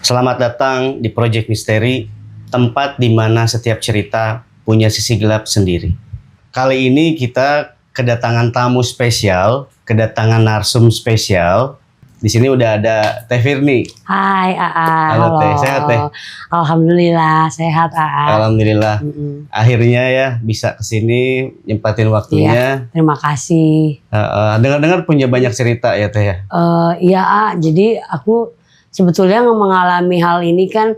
Selamat datang di Project Misteri, tempat di mana setiap cerita punya sisi gelap sendiri. Kali ini kita kedatangan tamu spesial, kedatangan narsum spesial. Di sini udah ada Teh Firni. Hai AA. Halo Teh, sehat Teh? Alhamdulillah sehat AA. Alhamdulillah. Akhirnya ya bisa kesini nyempatin waktunya. Iya, terima kasih. Dengar-dengar punya banyak cerita ya Teh ya? Iya A, jadi aku sebetulnya mengalami hal ini kan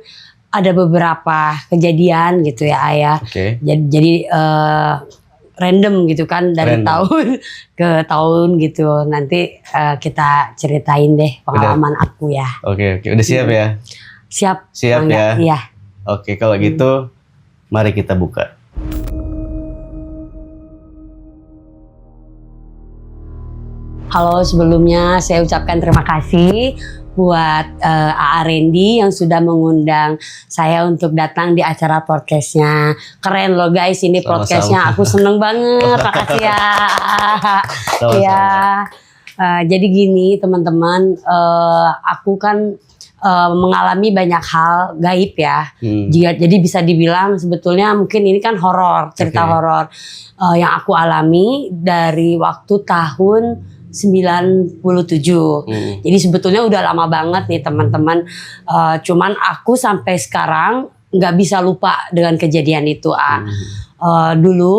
ada beberapa kejadian gitu ya Ayah. Oke. Jadi random gitu kan dari tahun ke tahun gitu. Nanti kita ceritain deh pengalaman aku ya. Oke. Udah siap ya? Siap. Siap ya? Iya. Oke, kalau gitu mari kita buka. Halo, sebelumnya saya ucapkan terima kasih buat AA Randy yang sudah mengundang saya untuk datang di acara podcastnya. Keren loh guys, ini podcastnya. Aku seneng banget. Makasih ya. Iya. Jadi gini teman-teman, aku kan mengalami banyak hal gaib ya. Jadi bisa dibilang sebetulnya mungkin ini kan horor, cerita horor yang aku alami dari waktu tahun 97. Jadi sebetulnya udah lama banget nih teman-teman. Cuman aku sampai sekarang nggak bisa lupa dengan kejadian itu. Dulu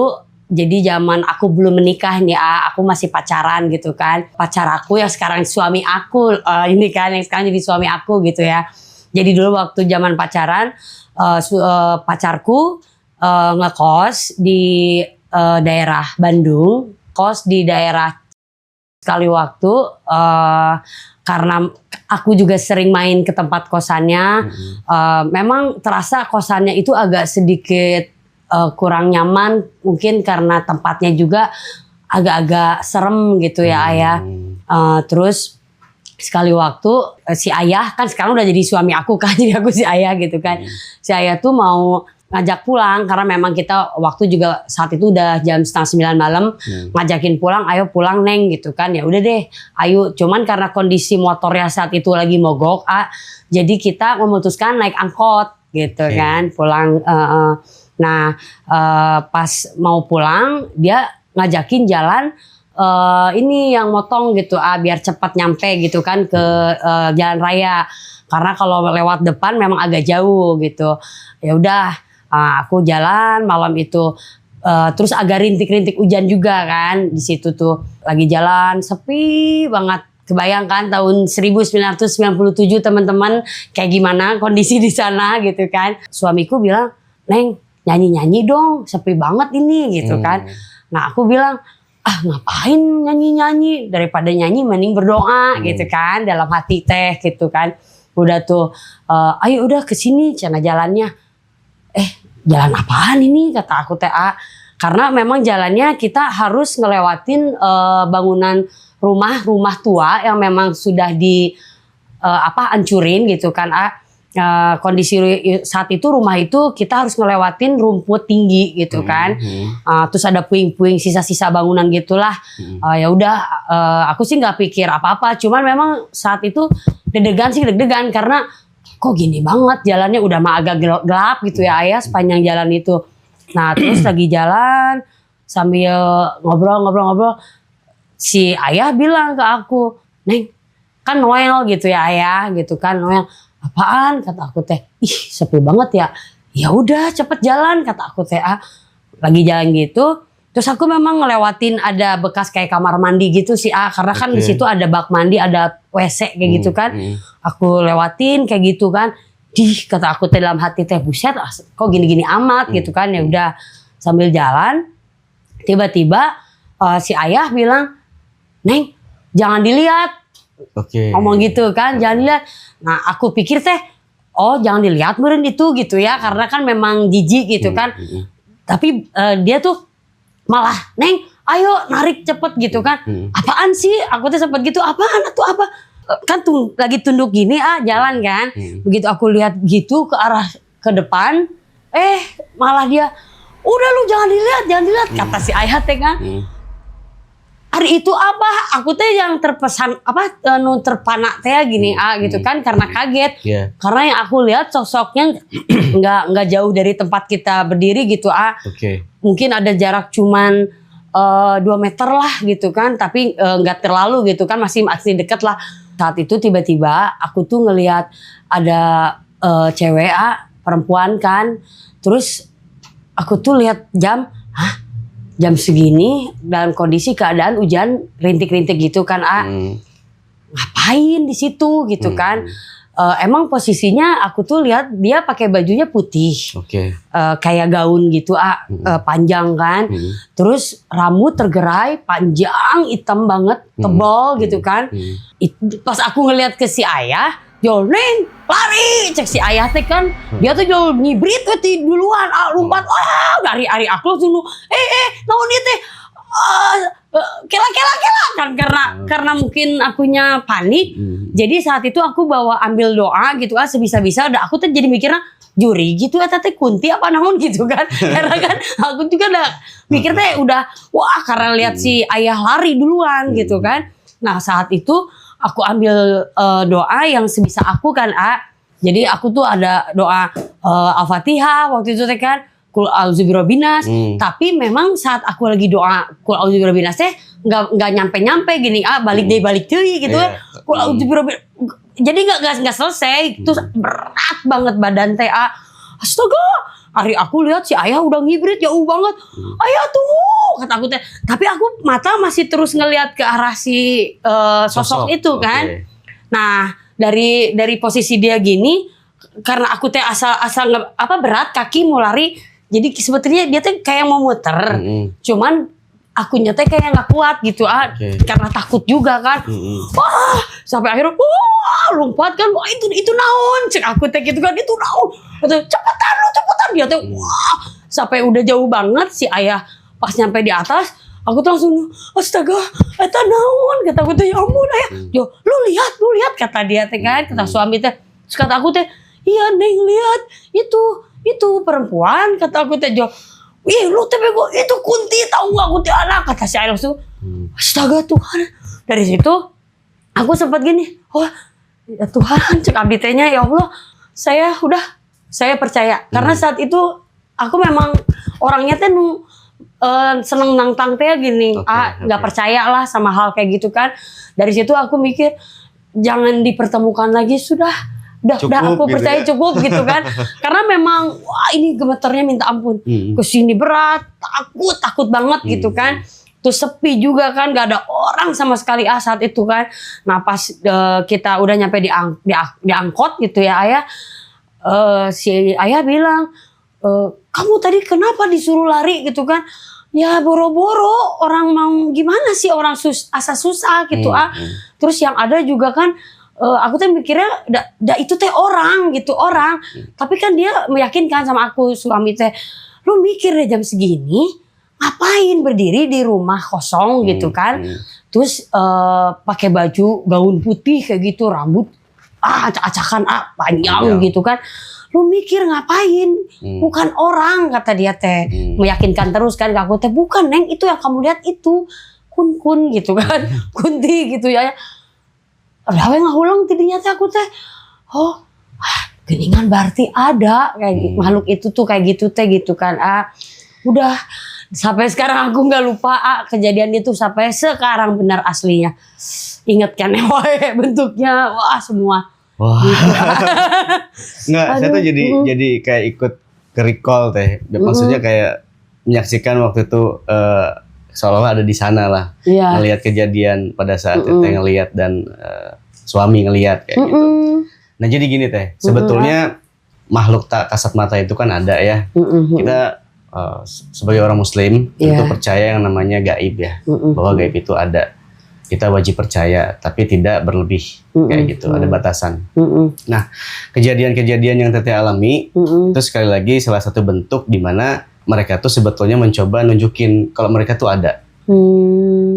jadi zaman aku belum menikah nih, aku masih pacaran gitu kan. Pacar aku yang sekarang suami aku, ini kan yang sekarang jadi suami aku gitu ya. Jadi dulu waktu zaman pacaran, pacarku ngekos di daerah Bandung, kos di daerah. Sekali waktu karena aku juga sering main ke tempat kosannya, memang terasa kosannya itu agak sedikit kurang nyaman, mungkin karena tempatnya juga agak-agak serem gitu ya Ayah. Terus sekali waktu si Ayah kan sekarang udah jadi suami aku kan, jadi aku si Ayah gitu kan. Si Ayah tuh mau ngajak pulang karena memang kita waktu juga saat itu udah jam 8:30 malam, ngajakin pulang, ayo pulang Neng gitu kan. Ya udah deh, ayo. Cuman karena kondisi motornya saat itu lagi mogok, jadi kita memutuskan naik angkot gitu kan, pulang. Pas mau pulang dia ngajakin jalan ini yang motong gitu, biar cepat nyampe gitu kan ke jalan raya. Karena kalau lewat depan memang agak jauh gitu. Ya udah. Aku jalan malam itu, terus agak rintik-rintik hujan juga kan di situ tuh, lagi jalan sepi banget. Kebayangkan tahun 1997 teman-teman kayak gimana kondisi di sana gitu kan. Suamiku bilang, Neng nyanyi-nyanyi dong, sepi banget ini gitu kan. Nah aku bilang, ngapain nyanyi-nyanyi, daripada nyanyi mending berdoa gitu kan, dalam hati teh gitu kan. Udah tuh, ayo udah kesini cina jalannya. Jalan apaan ini kata aku TA, karena memang jalannya kita harus ngelewatin bangunan rumah tua yang memang sudah di hancurin gitu kan. Kondisi saat itu rumah itu kita harus ngelewatin rumput tinggi gitu kan. Terus ada puing-puing sisa-sisa bangunan gitulah. Ya udah, aku sih nggak pikir apa-apa, cuman memang saat itu deg-degan karena kok gini banget jalannya, udah mah agak gelap gitu ya Ayah sepanjang jalan itu. Nah terus lagi jalan sambil ngobrol, si Ayah bilang ke aku, Neng kan Noel gitu ya Ayah gitu kan. Noel apaan kata aku teh, ih sepi banget ya. Ya udah cepet jalan kata aku teh. Lagi jalan gitu, terus aku memang ngelewatin ada bekas kayak kamar mandi gitu sih karena kan di situ ada bak mandi, ada WC kayak gitu kan. Aku lewatin kayak gitu kan. Kata aku teh dalam hati teh, buset kok gini-gini amat gitu kan. Ya udah sambil jalan tiba-tiba si Ayah bilang, Neng jangan dilihat. Ngomong gitu kan, jangan dilihat. Nah aku pikir teh, oh jangan dilihat meureun itu gitu ya, karena kan memang jijik gitu kan. Tapi dia tuh malah, Neng ayo narik cepet gitu kan. Apaan sih, aku tuh sempet gitu, apaan atau apa, kan lagi tunduk gini jalan kan. Begitu aku lihat gitu ke arah ke depan, malah dia, udah lu jangan dilihat kata si Ayah teh kan. hari itu apa? Aku teh yang terpesan nu terpana teh gini gitu kan karena kaget. Yeah. Karena yang aku lihat sosoknya nggak jauh dari tempat kita berdiri gitu Oke. Mungkin ada jarak cuman 2 meter lah gitu kan, tapi nggak terlalu gitu kan, masih deket lah. Saat itu tiba-tiba aku tuh ngelihat ada cewek perempuan kan, terus aku tuh lihat jam, jam segini dalam kondisi keadaan hujan rintik-rintik gitu kan, ngapain di situ gitu kan? Emang posisinya aku tuh lihat dia pakai bajunya putih, kayak gaun gitu, panjang kan, terus rambut tergerai panjang hitam banget, tebal gitu kan. Pas aku ngelihat ke si ayah, yo neng lari, cek si ayah teh kan, dia tuh jauh ngibrit teh duluan, lompat, ari aku tuh, naon ieu teh, kela kan karena mungkin akunya panik. Jadi saat itu aku ambil doa gitu sebisa-bisa, udah aku tuh jadi mikirnya juri gitu teh kunti apa naon gitu kan. Karena kan aku juga udah mikir teh udah wah karena lihat si ayah lari duluan gitu kan. Nah saat itu aku ambil doa yang sebisa aku kan jadi aku tuh ada doa Al-Fatihah waktu itu teh kan, Qul a'udzu birabbinas. Tapi memang saat aku lagi doa Qul a'udzu birabbinas teh enggak nyampe gini balik deui gitu kan. Qul a'udzu birabbinas. Jadi enggak selesai. Terus berat banget badan teh. Astaga. Hari aku lihat si ayah udah ngibrit jauh banget. Ayah tuh kata aku teh. Tapi aku mata masih terus ngelihat ke arah si sosok itu kan. Nah, dari posisi dia gini, karena aku teh asal berat kaki mau lari. Jadi sebetulnya dia tuh kayak mau muter, cuman akunya teh kayak nggak kuat gitu karena takut juga kan. Wah, sampai akhirnya lompat kan, wah itu naon, cek aku teh gitu kan, itu naon, cepetan dia tuh, wah sampai udah jauh banget si ayah pas nyampe di atas, aku tuh langsung astaga, eta naon, kata aku teh ya ampun ayah, yo lu lihat kata dia teh kan, kata suami teh, terus kata aku teh, iya neng lihat itu perempuan, kata aku teh, ih lu teh bego, itu kunti tahu nggak kunti anak, kata si ayah langsung, astaga Tuhan. Dari situ aku sempat gini, ya Tuhan cek abdi tehnya, ya Allah saya percaya karena saat itu aku memang orangnya teh seneng nantang teh gini, nggak percaya lah sama hal kayak gitu kan. Dari situ aku mikir jangan dipertemukan lagi, udah aku gitu percaya cukup gitu kan. Karena memang wah ini gemeternya minta ampun, kesini berat, takut banget gitu kan. Terus sepi juga kan, gak ada orang sama sekali saat itu kan. Nah pas kita udah nyampe di angkot gitu ya ayah, si ayah bilang, kamu tadi kenapa disuruh lari gitu kan? Ya boro-boro orang mau gimana sih, orang asa susah gitu Terus yang ada juga kan, aku tuh mikirnya itu teh orang gitu, orang. Tapi kan dia meyakinkan sama aku, suami teh, lu mikir deh jam segini ngapain berdiri di rumah kosong gitu kan. Terus pakai baju gaun putih kayak gitu, rambut acak-acakan panjang gitu kan. Lu mikir ngapain? Bukan orang, kata dia teh. Meyakinkan terus kan ke aku teh, bukan neng, itu yang kamu lihat itu kun gitu kan. Kunti gitu ya. Udah ngahulang tidinya teh aku teh. Geningan berarti ada kayak makhluk itu tuh kayak gitu teh gitu kan. Udah sampai sekarang aku nggak lupa kejadian itu sampai sekarang benar aslinya. Ingat kan bentuknya, wah semua. Wah. Nggak, saya tuh jadi kayak ikut ke recall teh. Maksudnya kayak menyaksikan waktu itu seolah-olah ada di sana lah. Ngelihat kejadian pada saat teteh ngelihat dan suami ngelihat kayak gitu. Nah jadi gini teh, sebetulnya makhluk tak kasat mata itu kan ada ya. Kita sebagai orang muslim itu percaya yang namanya gaib ya, bahwa gaib itu ada. Kita wajib percaya, tapi tidak berlebih kayak gitu, ada batasan. Nah, kejadian-kejadian yang teteh alami itu sekali lagi salah satu bentuk di mana mereka tuh sebetulnya mencoba nunjukin kalau mereka tuh ada.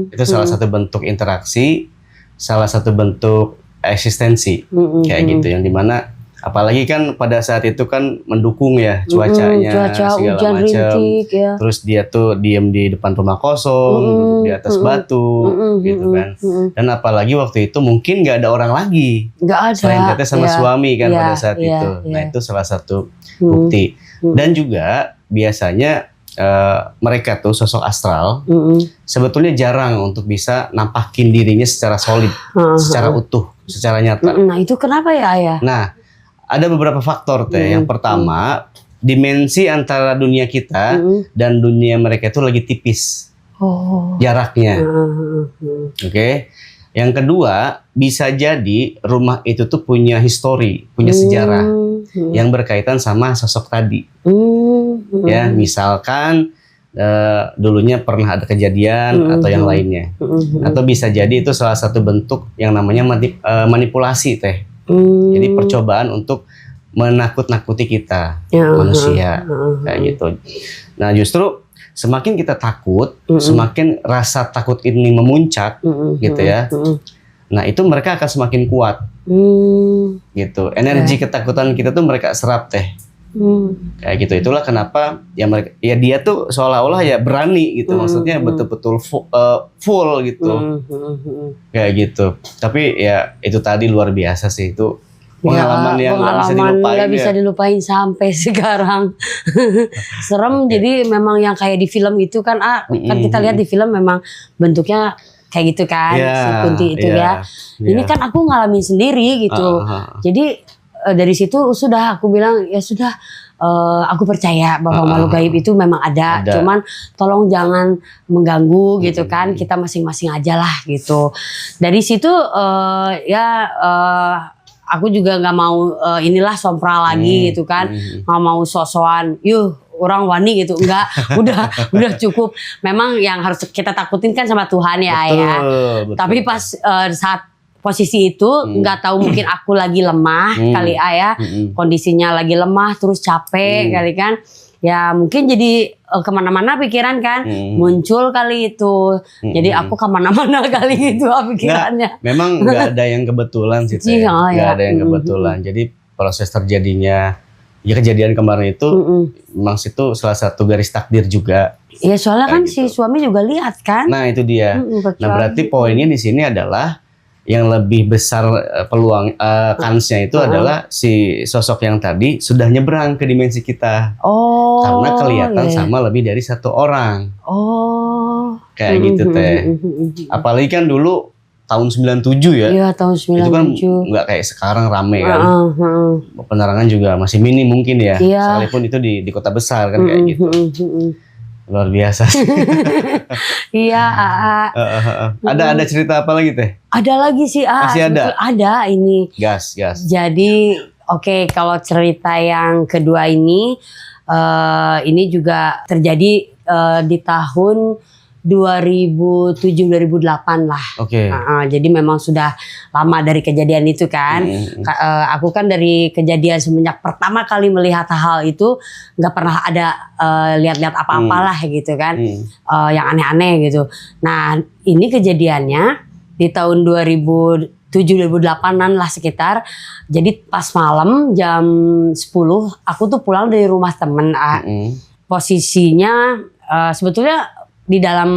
Itu salah satu bentuk interaksi, salah satu bentuk eksistensi kayak gitu, yang dimana Apalagi kan pada saat itu kan mendukung ya cuacanya, cuaca segala hujan macam. rintik ya. Terus dia tuh diem di depan rumah kosong, duduk di atas batu, gitu kan. Dan apalagi waktu itu mungkin nggak ada orang lagi, Nggak ada. selain Teteh sama suami kan pada saat itu. Nah itu salah satu bukti. Dan juga biasanya mereka tuh sosok astral sebetulnya jarang untuk bisa nampakin dirinya secara solid, secara utuh, secara nyata. Nah itu kenapa ya Ayah? Nah ada beberapa faktor Teh. Yang pertama, dimensi antara dunia kita dan dunia mereka itu lagi tipis jaraknya. Oke. Yang kedua, bisa jadi rumah itu tuh punya histori, punya sejarah yang berkaitan sama sosok tadi. Ya, misalkan dulunya pernah ada kejadian atau yang lainnya. Atau bisa jadi itu salah satu bentuk yang namanya manipulasi Teh. Jadi percobaan untuk menakut-nakuti kita manusia kayak gitu. Nah justru semakin kita takut, semakin rasa takut ini memuncak gitu ya. Nah itu mereka akan semakin kuat gitu. Energi ketakutan kita tuh mereka serap Teh. Kayak gitu. Itulah kenapa ya mereka, ya dia tuh seolah-olah ya berani gitu. Maksudnya betul-betul full gitu. Kayak gitu. Tapi ya itu tadi luar biasa sih, itu pengalaman yang nggak bisa dilupain sampai sekarang. Serem. Jadi memang yang kayak di film itu kan, kan kita lihat di film memang bentuknya kayak gitu kan, si Kunti itu ya. Ini kan aku ngalamin sendiri gitu. Jadi dari situ sudah aku bilang ya sudah, aku percaya bahwa makhluk gaib itu memang ada. Cuman tolong jangan mengganggu gitu kan, kita masing-masing aja lah gitu. Dari situ aku juga nggak mau inilah sompral lagi gitu kan, nggak mau sok-sokan orang wani gitu, enggak. udah cukup. Memang yang harus kita takutin kan sama Tuhan ya. Betul. Tapi pas saat posisi itu nggak tahu, mungkin aku lagi lemah kali Ayah, kondisinya lagi lemah terus capek kali kan, ya mungkin jadi kemana-mana pikiran kan, muncul kali itu. Jadi aku kemana-mana kali itu pikirannya. Memang nggak ada yang kebetulan sih Teh. Nggak ada yang kebetulan. Jadi proses terjadinya ya kejadian kemarin itu memang situ salah satu garis takdir juga. Ya soalnya kan gitu. Si suami juga lihat kan. Nah itu dia. Nah berarti poinnya di sini adalah yang lebih besar peluang kansnya itu adalah si sosok yang tadi sudah nyebrang ke dimensi kita. Karena kelihatan sama lebih dari satu orang. Kayak gitu Teh. Apalagi kan dulu tahun 97 ya. Iya tahun 97. Itu kan nggak kayak sekarang rame kan. Penerangan juga masih minim mungkin ya. Sekalipun itu di kota besar kan kayak gitu. Luar biasa. Iya. Ada cerita apa lagi Teh? Ada lagi sih. Masih ada? Ada ini. Gas. Jadi oke, kalau cerita yang kedua ini juga terjadi di tahun 2007-2008 lah. Jadi memang sudah lama dari kejadian itu kan. Aku kan dari kejadian semenjak pertama kali melihat hal itu nggak pernah ada lihat-lihat apa-apalah gitu kan, yang aneh-aneh gitu. Nah ini kejadiannya di tahun 2007-2008an lah sekitar. Jadi pas malam jam 10 aku tuh pulang dari rumah temen. Posisinya sebetulnya di dalam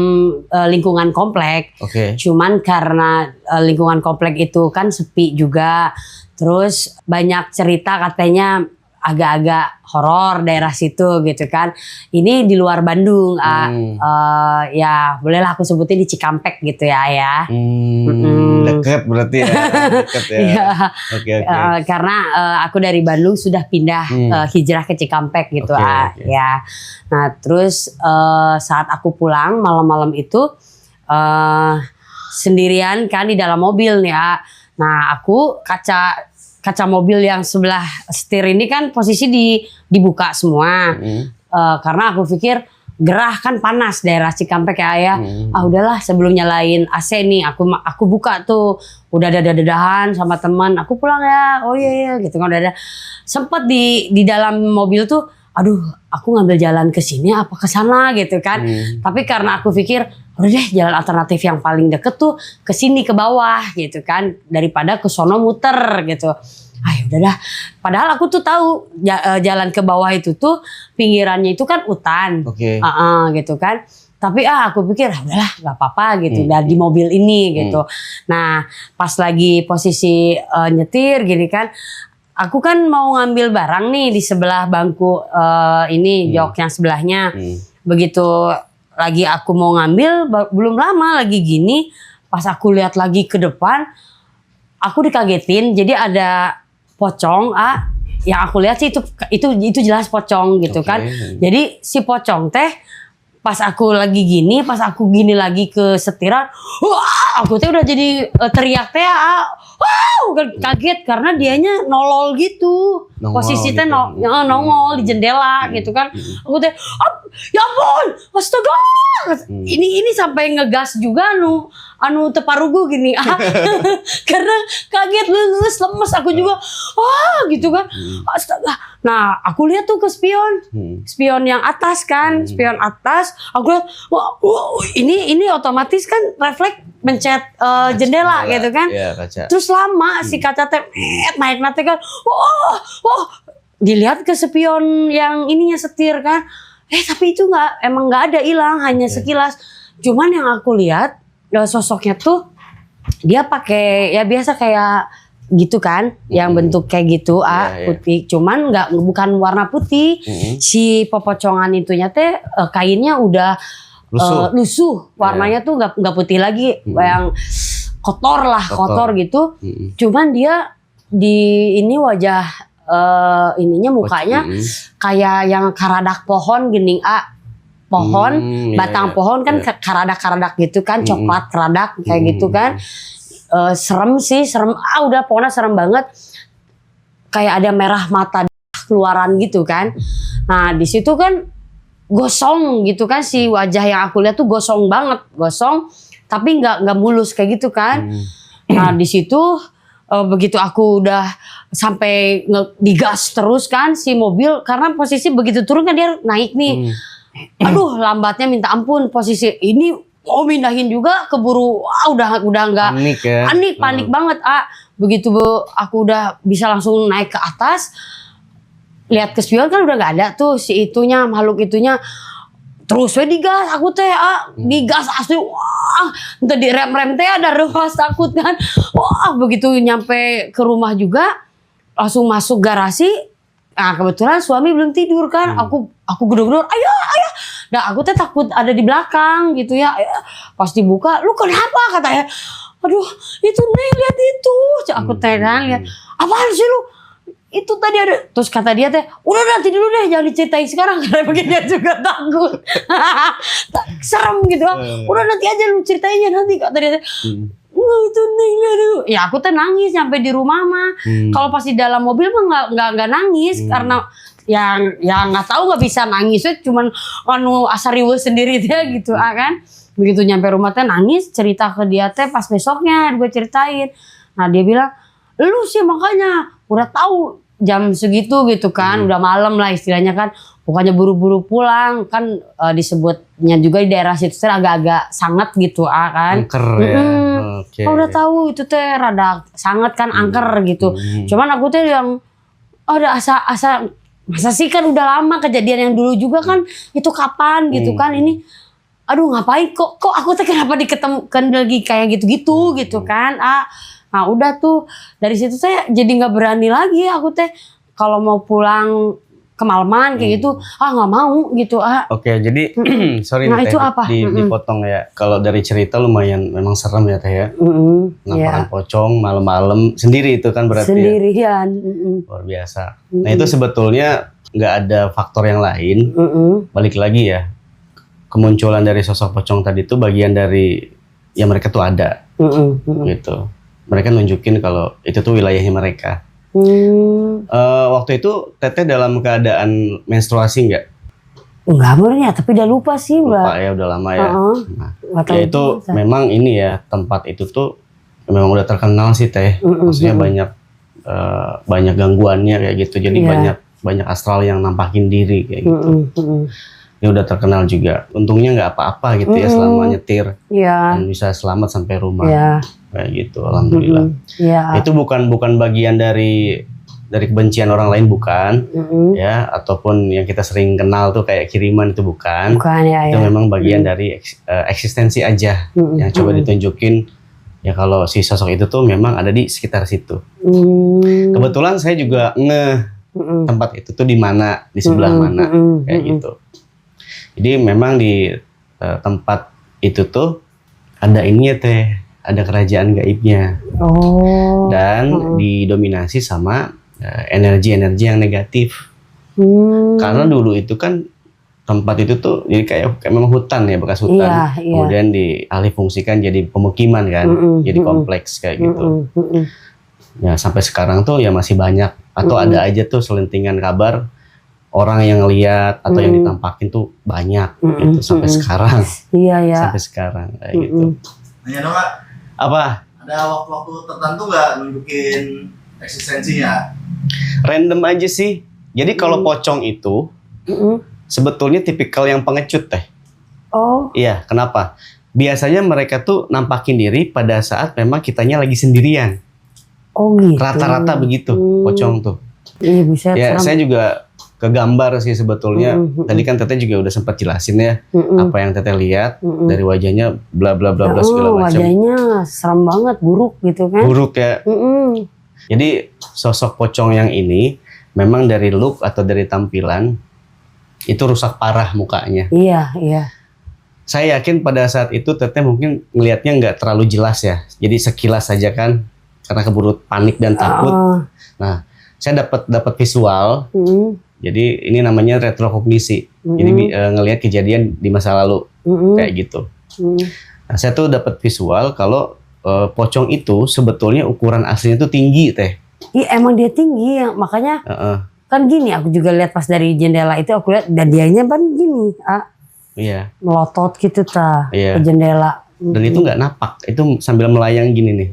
lingkungan komplek. Cuman karena lingkungan komplek itu kan sepi juga. Terus banyak cerita katanya agak-agak horor daerah situ gitu kan. Ini di luar Bandung. Ya bolehlah aku sebutin di Cikampek gitu ya. Deket berarti ya. Deket ya. Karena aku dari Bandung sudah pindah hijrah ke Cikampek gitu. Ya. Nah terus saat aku pulang malam-malam itu sendirian kan di dalam mobil ya. Nah aku kaca mobil yang sebelah setir ini kan posisi dibuka semua. Karena aku pikir gerah kan panas daerah Cikampek ya Ayah. Udahlah sebelum nyalain AC nih aku buka tuh. Udah dadahan sama teman. Aku pulang ya. Oh iya gitu kan udah. Sempet di dalam mobil tuh, aduh aku ngambil jalan ke sini apa ke sana gitu kan. Tapi karena aku pikir udah deh jalan alternatif yang paling deket tuh ke sini ke bawah gitu kan, daripada ke sono muter gitu. Udah dah. Padahal aku tuh tahu jalan ke bawah itu tuh pinggirannya itu kan hutan. Oke. Gitu kan. Tapi aku pikir udahlah nggak apa-apa gitu, dan di mobil ini gitu. Nah pas lagi posisi nyetir gini kan, aku kan mau ngambil barang nih di sebelah bangku ini jok yang sebelahnya. Begitu lagi aku mau ngambil, belum lama lagi gini, pas aku lihat lagi ke depan, aku dikagetin. Jadi ada pocong, yang aku lihat sih itu jelas pocong gitu kan. Jadi si pocong teh pas aku gini lagi ke setiran, aku tuh udah jadi teriak teh, kaget karena dianya nolol gitu, posisi teh nongol di jendela gitu kan. Aku teh, ya ampun, astaga, ini sampai ngegas juga anu teparugu gini, karena kaget lemes aku juga, gitu kan, astaga. Nah aku lihat tuh ke spion yang atas kan, spion atas, aku lihat, ini otomatis kan refleks mencet jendela gitu kan, terus lama si kaca teh naik nate kan, dilihat ke spion yang ininya setir kan, tapi itu emang nggak ada hilang, hanya sekilas. Cuman yang aku lihat sosoknya tuh dia pakai ya biasa kayak gitu kan, yang bentuk kayak gitu putih, cuman bukan warna putih. Si popocongan itunya teh kainnya udah lusuh, warnanya tuh nggak putih lagi, yang kotor gitu. Cuman dia di ini wajah ininya mukanya kayak yang karadak pohon gini, pohon, batang pohon kan karadak gitu kan, coklat karadak kayak gitu kan. Serem, udah pokoknya serem banget, kayak ada merah mata keluaran gitu kan. Nah di situ kan gosong gitu kan, si wajah yang aku lihat tuh gosong banget, tapi nggak mulus kayak gitu kan. Nah di situ begitu aku udah sampai digas terus kan si mobil, karena posisi begitu turun kan dia naik nih. Aduh lambatnya minta ampun, posisi ini mindahin juga keburu, udah nggak panik banget. Begitu aku udah bisa langsung naik ke atas, lihat ke spion kan udah nggak ada tuh si itunya, makhluk itunya. Terus digas aku teh, digas asli, entah di rem teh ada ruas takut kan. Begitu nyampe ke rumah juga langsung masuk garasi. Nah kebetulan suami belum tidur kan, aku gedor-gedor, ayo. Nah aku teh takut ada di belakang gitu ya. Pas dibuka, lu kenapa katanya? Aduh itu nih lihat itu, aku teh kan lihat. Apaan sih lu? Itu tadi ada. Terus kata dia teh, udah nanti dulu deh, jangan diceritain sekarang, karena begini dia juga takut. Serem gitu. Udah nanti aja lu ceritainnya nanti, kata dia teh. Itu nih, ya aku teh nangis sampai di rumah mah. Kalau pas di dalam mobil mah nggak nangis, karena yang nggak tahu, nggak bisa nangis, cuman asariwe sendiri dia gitu kan. Begitu nyampe rumah teh nangis, cerita ke dia teh pas besoknya gue ceritain. Nah dia bilang, lu sih makanya udah tahu jam segitu gitu kan, udah malam lah istilahnya kan, pokoknya buru-buru pulang kan. Disebutnya juga di daerah situ teh agak-agak sangat gitu kan. Angker ya. Udah tahu itu teh rada sangat kan, angker gitu. Cuman aku teh yang ada asa masa sih kan udah lama kejadian yang dulu juga kan, itu kapan gitu kan, ini aduh ngapain kok aku teh kenapa diketemukan lagi kayak gitu kan. Nah udah tuh dari situ saya jadi nggak berani lagi aku teh kalau mau pulang kemalaman kayak gitu, nggak mau gitu. Oke, jadi sorry nah, nih itu teh, apa? Dipotong ya. Kalau dari cerita lumayan memang serem ya teh ya. Nampakan pocong malam-malam sendiri itu kan berarti sendirian. Luar biasa. Nah itu sebetulnya nggak ada faktor yang lain. Balik lagi ya, kemunculan dari sosok pocong tadi itu bagian dari ya mereka tuh ada gitu. Mereka nunjukin kalau itu tuh wilayahnya mereka. Waktu itu Teteh dalam keadaan menstruasi nggak? Enggak benernya, tapi udah lupa sih. Lupa ya, udah lama ya. Nah, ya itu memang ini ya, tempat itu tuh memang udah terkenal sih Teh. Maksudnya banyak gangguannya kayak gitu. Jadi banyak astral yang nampakin diri kayak gitu. Ini udah terkenal juga. Untungnya nggak apa-apa gitu ya selama nyetir. Iya. Dan bisa selamat sampai rumah. Iya. Kayak gitu, alhamdulillah. Iya. Itu bukan bagian dari kebencian orang lain, bukan. Ya, ataupun yang kita sering kenal tuh kayak kiriman, itu bukan. Bukan ya. Itu memang bagian dari eksistensi aja yang coba ditunjukin. Ya kalau si sosok itu tuh memang ada di sekitar situ. Kebetulan saya juga tempat itu tuh di mana, di sebelah mana, kayak gitu. Jadi memang di tempat itu tuh ada ininya teh, ada kerajaan gaibnya. Dan didominasi sama energi-energi yang negatif. Karena dulu itu kan tempat itu tuh jadi kayak memang hutan ya, bekas hutan. Kemudian dialih fungsikan jadi pemukiman kan, jadi kompleks kayak gitu. Ya sampai sekarang tuh ya masih banyak atau ada aja tuh selentingan kabar orang yang lihat atau yang ditampakin tuh banyak gitu sampai sekarang. Sampai sekarang kayak gitu. Nanya dong Kak, Apa? ada waktu-waktu tertentu nggak nunjukin eksistensinya? Random aja sih. Jadi kalau pocong itu sebetulnya tipikal yang pengecut teh. Iya, kenapa? Biasanya mereka tuh nampakin diri pada saat memang kitanya lagi sendirian. Gitu. Rata-rata begitu pocong tuh. Iya, bisa. Ya, saya juga kegambar sih sebetulnya. Tadi kan Teteh juga udah sempat jelasin ya apa yang Teteh lihat dari wajahnya bla bla bla bla segala macam. Wajahnya serem banget, buruk gitu kan. Buruk ya. Jadi sosok pocong yang ini memang dari look atau dari tampilan itu rusak parah mukanya. Iya. Saya yakin pada saat itu Teteh mungkin ngelihatnya nggak terlalu jelas ya. Jadi sekilas saja kan karena keburu panik dan takut. Nah, saya dapat visual. Jadi ini namanya retrokognisi. Jadi ngelihat kejadian di masa lalu kayak gitu. Nah, saya tuh dapat visual kalau pocong itu sebetulnya ukuran aslinya tuh tinggi teh. Iya, emang dia tinggi ya, makanya kan gini. Aku juga lihat pas dari jendela itu aku lihat dan dianya kan gini, Iya. melotot gitu ke jendela. Dan itu nggak napak, itu sambil melayang gini nih.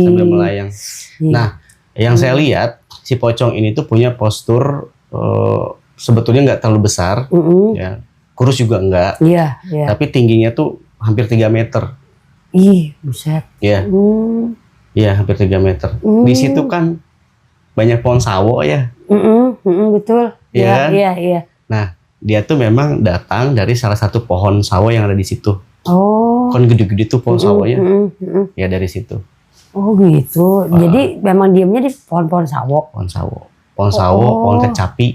Sambil melayang. Nah, yang saya lihat si pocong ini tuh punya postur sebetulnya nggak terlalu besar, ya, kurus juga enggak, tapi tingginya tuh hampir 3 meter. Buset. Iya, hampir 3 meter. Di situ kan banyak pohon sawo ya. Betul. Iya. Nah, dia tuh memang datang dari salah satu pohon sawo yang ada di situ. Kan gede-gede tuh pohon sawonya. Ya dari situ. Gitu. Jadi memang diamnya di pohon-pohon sawo. Pohon sawo, pohon kecapi.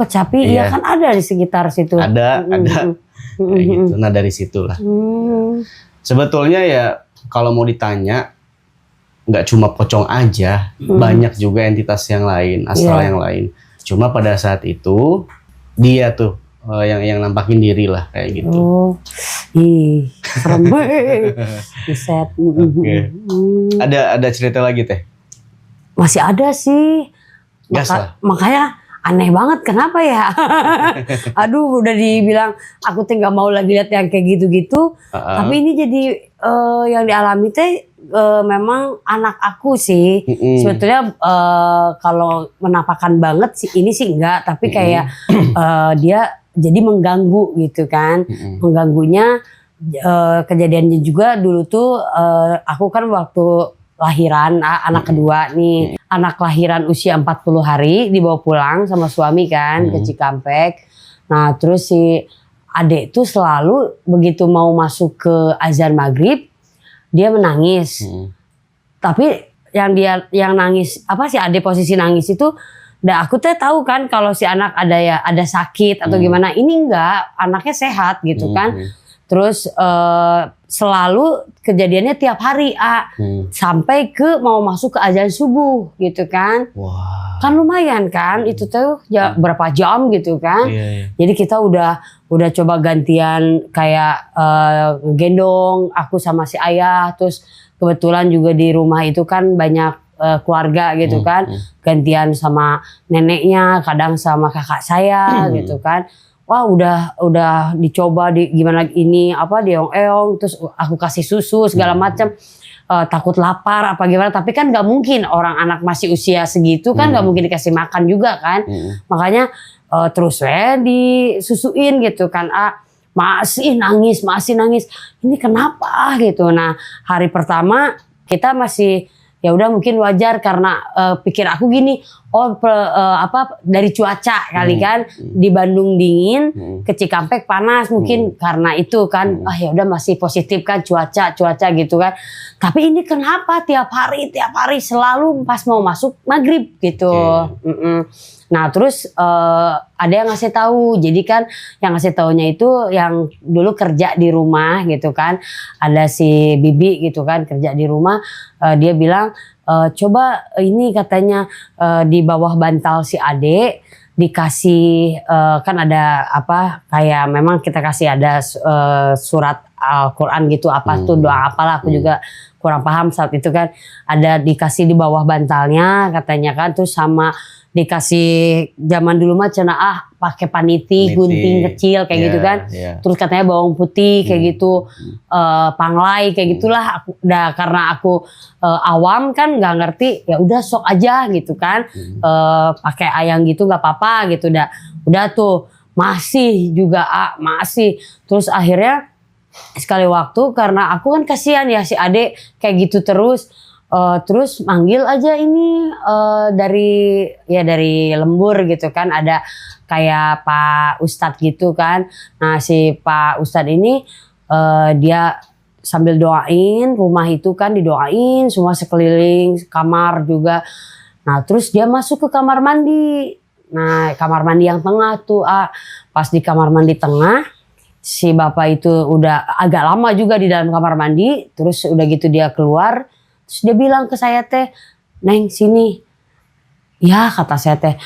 Kecapi. Iya kan ada di sekitar situ. Ada. Kayak gitu. Nah dari situlah. Sebetulnya ya kalau mau ditanya, nggak cuma pocong aja, banyak juga entitas yang lain, astral yang lain. Cuma pada saat itu dia tuh yang nampakin diri lah kayak gitu. Serem banget. Buset. Ada cerita lagi teh? Masih ada sih. Gas lah. Makanya aneh banget, kenapa ya? Aduh, udah dibilang aku tuh nggak mau lagi lihat yang kayak gitu-gitu. Tapi ini jadi yang dialami teh memang anak aku sih. Sebetulnya kalau menampakkan banget sih ini sih enggak, tapi kayak dia jadi mengganggu gitu kan. Mengganggunya kejadiannya juga dulu tuh aku kan waktu lahiran anak kedua nih. Anak lahiran usia 40 hari dibawa pulang sama suami kan ke Cikampek. Nah, terus si adek tuh selalu begitu mau masuk ke azan maghrib dia menangis. Tapi yang nangis apa sih adek posisi nangis itu aku tuh tahu kan kalau si anak ada sakit atau gimana. Ini enggak, anaknya sehat gitu kan. Terus selalu kejadiannya tiap hari sampai ke mau masuk ke azan subuh gitu kan. Kan lumayan kan itu tuh berapa jam gitu kan. Jadi kita udah coba gantian kayak gendong aku sama si ayah. Terus kebetulan juga di rumah itu kan banyak keluarga gitu kan. Gantian sama neneknya, kadang sama kakak saya gitu kan. Wah udah dicoba gimana ini apa dieong-eong, terus aku kasih susu segala macam. takut lapar apa gimana, tapi kan nggak mungkin orang anak masih usia segitu kan nggak mungkin dikasih makan juga kan. Makanya terus disusuin gitu kan, masih nangis ini kenapa gitu. Nah hari pertama kita masih ya udah mungkin wajar karena pikir aku gini, dari cuaca kali kan, di Bandung dingin, ke Cikampek panas mungkin karena itu kan, ya udah masih positif kan cuaca gitu kan. Tapi ini kenapa tiap hari selalu pas mau masuk maghrib gitu. Nah terus ada yang ngasih tahu, jadi kan yang ngasih taunya itu yang dulu kerja di rumah gitu kan, ada si Bibi gitu kan kerja di rumah, dia bilang coba ini katanya di bawah bantal si Ade dikasih kan ada apa kayak memang kita kasih ada surat Al-Quran gitu apa tuh doa apalah aku juga kurang paham saat itu kan, ada dikasih di bawah bantalnya katanya kan, terus sama dikasih zaman dulu mah cenah pakai paniti gunting kecil kayak gitu kan, terus katanya bawang putih kayak gitu, panglai kayak gitulah. Karena aku awam kan nggak ngerti, ya udah sok aja gitu kan, pakai ayang gitu nggak apa-apa gitu, udah tuh masih juga masih. Terus akhirnya sekali waktu karena aku kan kasihan ya si Ade kayak gitu terus. Terus manggil aja ini dari lembur gitu kan, ada kayak Pak Ustadz gitu kan. Nah si Pak Ustadz ini dia sambil doain rumah itu kan, didoain semua sekeliling kamar juga. Nah terus dia masuk ke kamar mandi. Nah kamar mandi yang tengah tuh, pas di kamar mandi tengah si bapak itu udah agak lama juga di dalam kamar mandi. Terus udah gitu dia keluar. Terus dia bilang ke saya teh, Neng sini. Ya kata saya teh,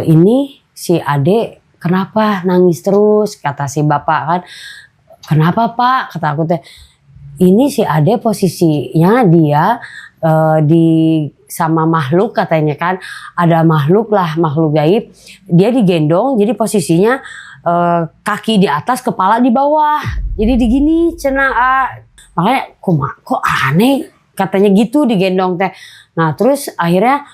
ini si Ade kenapa nangis terus, kata si bapak kan. Kenapa Pak, kata aku teh. Ini si Ade posisinya dia sama makhluk katanya kan. Ada makhluk gaib. Dia digendong jadi posisinya kaki di atas kepala di bawah. Jadi digini cenah. Makanya kok aneh. Katanya gitu digendong teh. Nah terus akhirnya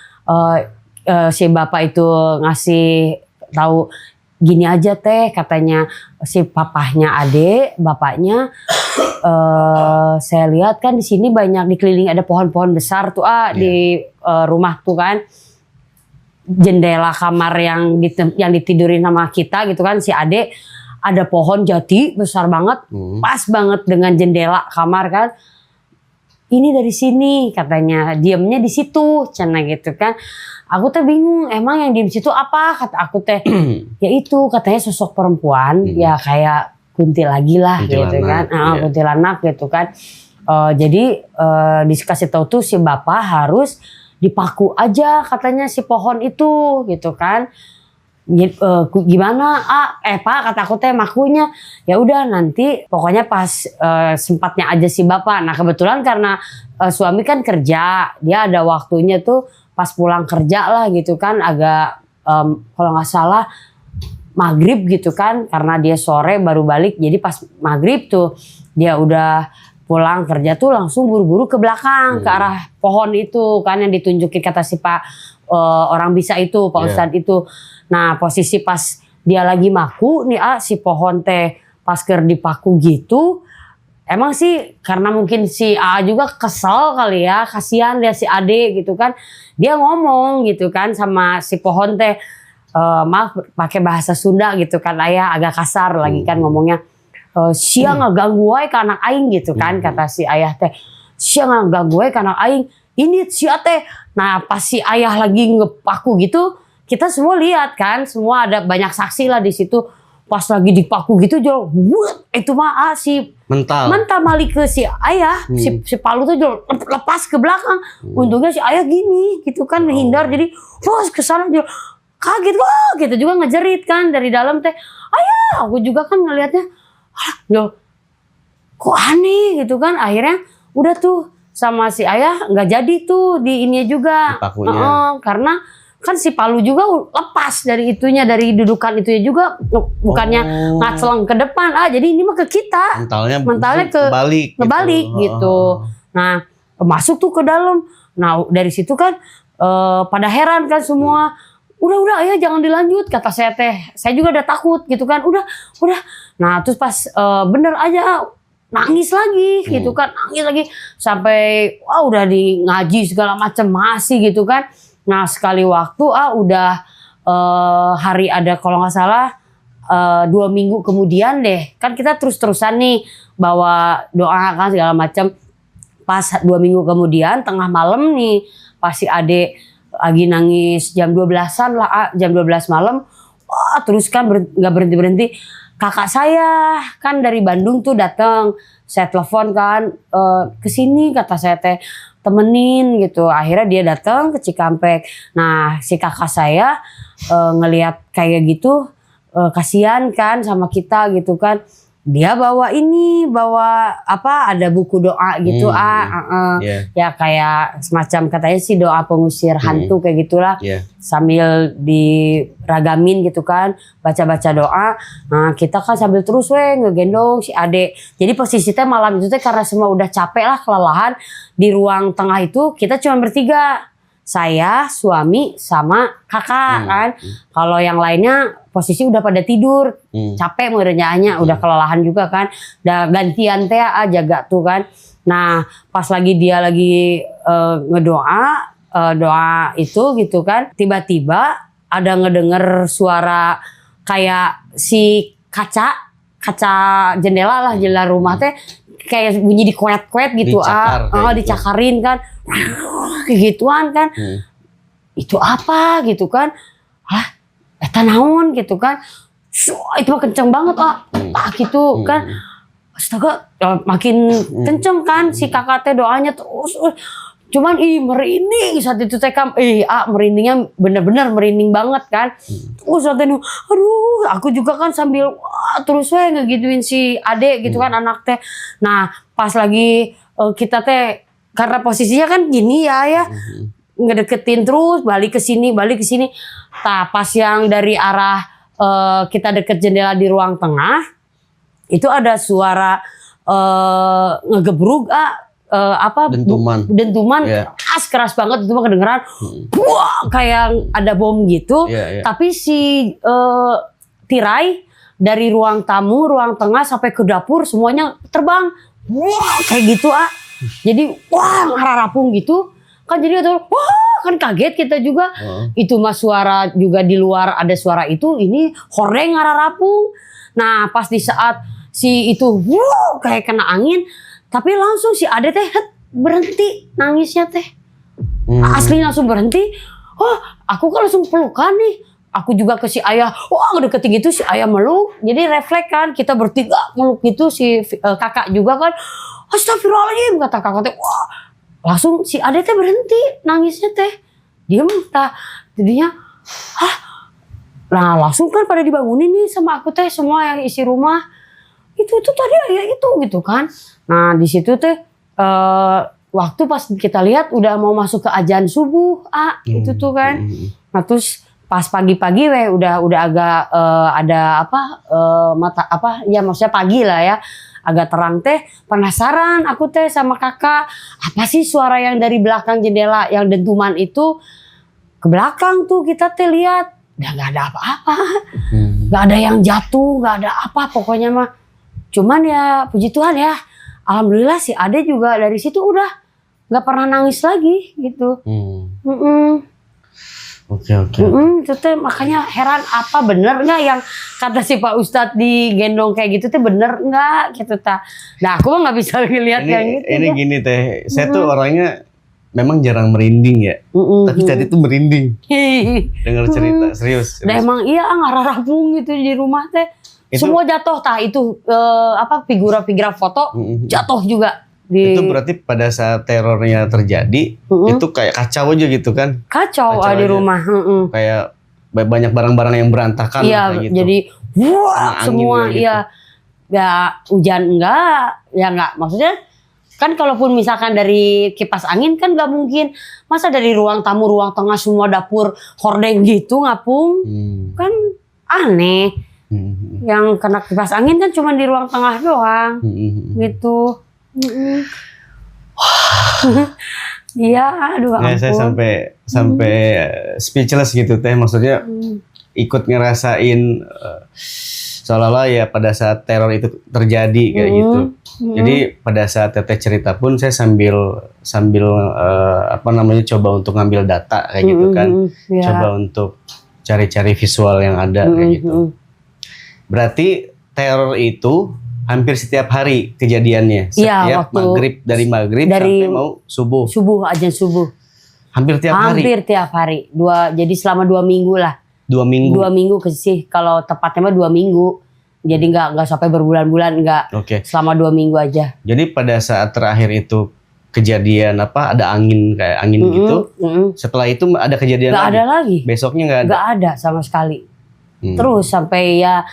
si bapak itu ngasih tahu gini aja teh, katanya si papahnya Ade, bapaknya saya lihat kan di sini banyak dikelilingi ada pohon-pohon besar tuh di rumah tuh kan, jendela kamar yang ditidurin sama kita gitu kan si Ade, ada pohon jati besar banget, pas banget dengan jendela kamar kan. Ini dari sini katanya, diamnya di situ, cina gitu kan. Aku teh bingung, emang yang diem situ apa? Kata aku teh, ya itu katanya sosok perempuan, ya kayak kuntil lagi lah gitu kan, kuntilanak gitu kan. Jadi dikasih tahu tuh si bapak harus dipaku aja katanya si pohon itu gitu kan. Gimana Pak kata aku teh makunya, ya udah nanti pokoknya pas sempatnya aja si bapak. Nah kebetulan karena suami kan kerja, dia ada waktunya tuh pas pulang kerja lah gitu kan, agak kalau nggak salah maghrib gitu kan, karena dia sore baru balik, jadi pas maghrib tuh dia udah pulang kerja tuh langsung buru-buru ke belakang ke arah pohon itu kan yang ditunjukin kata si Pak orang bisa itu Pak Ustadz itu. Nah posisi pas dia lagi maku nih si pohon teh pas ker dipaku gitu, emang sih karena mungkin si A juga kesel kali ya, kasihan dia si Ade gitu kan, dia ngomong gitu kan sama si pohon teh, maaf pakai bahasa Sunda gitu kan, ayah agak kasar lagi kan ngomongnya, siang ngeganggu wae ka anak aing gitu kan, kata si ayah teh, siang ngeganggu wae ka anak aing, ini si teh. Nah pas si ayah lagi ngepaku gitu, kita semua lihat kan, semua ada banyak saksi lah di situ. Pas lagi dipaku gitu, itu mah si mental balik ke si ayah, si palu tuh lepas ke belakang. Untungnya si ayah gini gitu kan, menghindar, jadi terus kesana juga kaget, kita juga ngejerit kan dari dalam teh. Ayah, aku juga kan ngelihatnya, kok aneh gitu kan. Akhirnya udah tuh sama si ayah nggak jadi tuh di ini juga, karena kan si palu juga lepas dari itunya, dari dudukan itunya juga, bukannya ngacleng ke depan, jadi ini mah ke kita, mentalnya ke ngebalik gitu. Nah masuk tuh ke dalam. Nah dari situ kan pada heran kan semua. Udah ayah jangan dilanjut, kata saya teh. Saya juga udah takut gitu kan. Udah. Nah terus pas bener aja nangis lagi gitu kan, nangis lagi sampai udah di ngaji segala macam masih gitu kan. Nah sekali waktu udah hari ada kalau nggak salah 2 minggu kemudian deh, kan kita terus-terusan nih bawa doa kan segala macam. Pas 2 minggu kemudian tengah malam nih pas si Ade lagi nangis jam 12-an lah, jam 12 malam. Terus kan nggak berhenti. Kakak saya kan dari Bandung tuh datang. Saya telepon kan ke sini, kata saya teh temenin gitu. Akhirnya dia datang ke Cikampek. Nah, si kakak saya ngelihat kayak gitu kasihan kan sama kita gitu kan. Dia bawa ada buku doa gitu ya kayak semacam katanya sih doa pengusir hantu kayak gitulah, sambil diragamin gitu kan, baca doa. Nah kita kan sambil terus ngegendong si Ade. Jadi posisinya malam itu karena semua udah capek lah, kelelahan, di ruang tengah itu kita cuma bertiga, saya, suami, sama kakak kan. Kalau yang lainnya posisi udah pada tidur, capek mengerjaannya, udah kelelahan juga kan. Udah gantian teh jaga tuh kan. Nah pas dia lagi ngedoa, doa itu gitu kan. Tiba-tiba ada ngedenger suara kayak si kaca jendela lah, jendela rumah teh kayak bunyi dikuet-kuet gitu, dicakarin kan, kayak gituan kan. Itu apa gitu kan? Eta naon gitu kan? Itu mah kenceng banget gitu kan. Astaga, makin kenceng kan si kakak teh doanya terus. Cuman merinding saat itu teh merindingnya bener-bener merinding banget kan. Terus saat itu aduh, aku juga kan sambil terus ngegituin si Ade gitu kan, anak teh. Nah, pas lagi kita teh karena posisinya kan gini ya ngedeketin terus, balik ke sini. Nah, pas yang dari arah kita deket jendela di ruang tengah itu ada suara ngegebruk dentuman keras banget, itu mah kedengeran kayak ada bom gitu. Tapi si tirai dari ruang tamu, ruang tengah sampai ke dapur semuanya terbang kayak gitu jadi ngararapung gitu kan. Jadi kan kaget kita juga. Itu mah suara juga di luar ada suara itu, ini hordeng ngararapung. Nah pas di saat si itu kayak kena angin, tapi langsung si Ade teh berhenti nangisnya teh. Asli langsung berhenti. Aku kan langsung pelukan nih. Aku juga ke si ayah, ngedeketin gitu, si ayah meluk. Jadi refleks kan, kita bertiga meluk gitu, si kakak juga kan. Astagfirullahaladzim, kata kakak teh. Langsung si Ade teh berhenti nangisnya teh. Diem jadinya nah langsung kan pada dibangunin nih sama aku teh, semua yang isi rumah. Itu tadi ayah itu gitu kan. Nah di situ teh waktu pas kita lihat udah mau masuk ke azan subuh itu tuh kan. Nah terus pas pagi-pagi udah agak ada maksudnya pagi lah ya, agak terang teh. Penasaran aku teh sama kakak, apa sih suara yang dari belakang jendela yang dentuman itu. Ke belakang tuh kita teh lihat nggak ada apa-apa, nggak ada yang jatuh, nggak ada apa pokoknya mah. Cuman ya puji Tuhan ya, alhamdulillah si Ade juga dari situ udah nggak pernah nangis lagi gitu. Oke. Itu teh makanya heran, apa bener nggak yang kata si Pak Ustadz digendong kayak gitu teh bener nggak gitu ta. Nah aku mah nggak bisa ngeliat yang gitu. Ini gini teh, saya tuh orangnya memang jarang merinding ya, tapi tadi tuh merinding dengar cerita serius. Nah emang iya ngararapung gitu di rumah teh. Semua jatuh itu figura foto jatuh juga. Itu berarti pada saat terornya terjadi itu kayak kacau aja gitu kan? Kacau di rumah. Kayak banyak barang-barang yang berantakan. Iya gitu. Jadi semua gitu. Ya hujan enggak maksudnya kan kalaupun misalkan dari kipas angin kan nggak mungkin, masa dari ruang tamu ruang tengah semua dapur hordeng gitu ngapung kan aneh. Yang kena kipas angin kan cuma di ruang tengah doang gitu. Iya, aduh Ya, saya ampun. sampai speechless gitu teh, maksudnya ikut ngerasain seolah-olah ya pada saat teror itu terjadi kayak gitu. Jadi pada saat Teteh cerita pun saya sambil apa namanya, coba untuk ngambil data kayak gitu kan, Ya. coba untuk cari-cari visual yang ada kayak gitu. Berarti teror itu hampir setiap hari kejadiannya, Iya, setiap maghrib, dari sampai mau subuh, Azan subuh. hampir tiap hari, Hampir tiap hari. Jadi selama 2 minggu lah. 2 minggu. 2 minggu sih, kalau tepatnya mah 2 minggu. Jadi nggak sampai berbulan-bulan, nggak. Oke. Selama 2 minggu aja. Jadi pada saat terakhir itu kejadian apa, ada angin kayak angin gitu. Setelah itu ada kejadian Nggak lagi. ada lagi. Besoknya nggak ada. Nggak ada sama sekali. Hmm. Terus sampai ya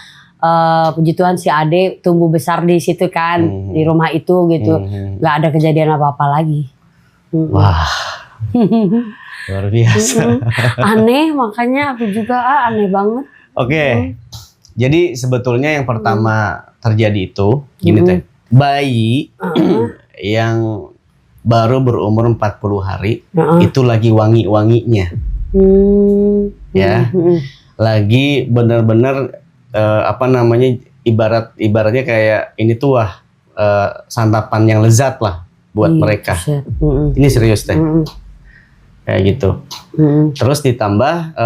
puji Tuhan si Ade tumbuh besar di situ kan, di rumah itu gitu. Nggak ada kejadian apa-apa lagi. Wah, luar biasa. Aneh, makanya aku juga aneh banget. Oke. Jadi sebetulnya yang pertama terjadi itu gini teh. Bayi yang baru berumur 40 hari itu lagi wangi-wanginya. Ya. Lagi benar-benar apa namanya, ibaratnya kayak ini tuh santapan yang lezat lah buat mereka. Ini serius teh. Kayak gitu. Terus ditambah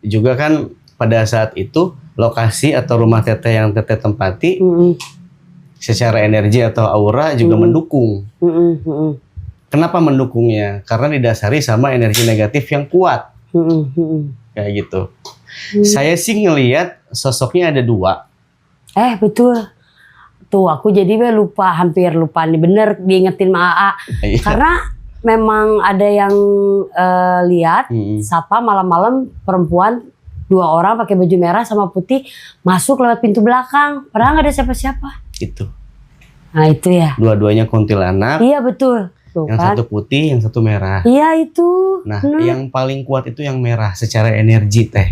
juga kan pada saat itu lokasi atau rumah Teteh yang Teteh tempati secara energi atau aura juga mendukung. Kenapa mendukungnya? Karena didasari sama energi negatif yang kuat. Kayak gitu. Saya sih ngelihat sosoknya ada 2. Betul. Tuh aku jadi hampir lupa nih, bener diingetin sama AA. Karena memang ada yang lihat Sapa malam-malam perempuan 2 orang pakai baju merah sama putih masuk lewat pintu belakang. Padahal nggak ada siapa-siapa. Itu. Nah itu ya. Dua-duanya kuntilanak. Iya betul. Tuh, yang kan? satu putih, yang satu merah. Iya itu. Nah, yang paling kuat itu yang merah secara energi teh.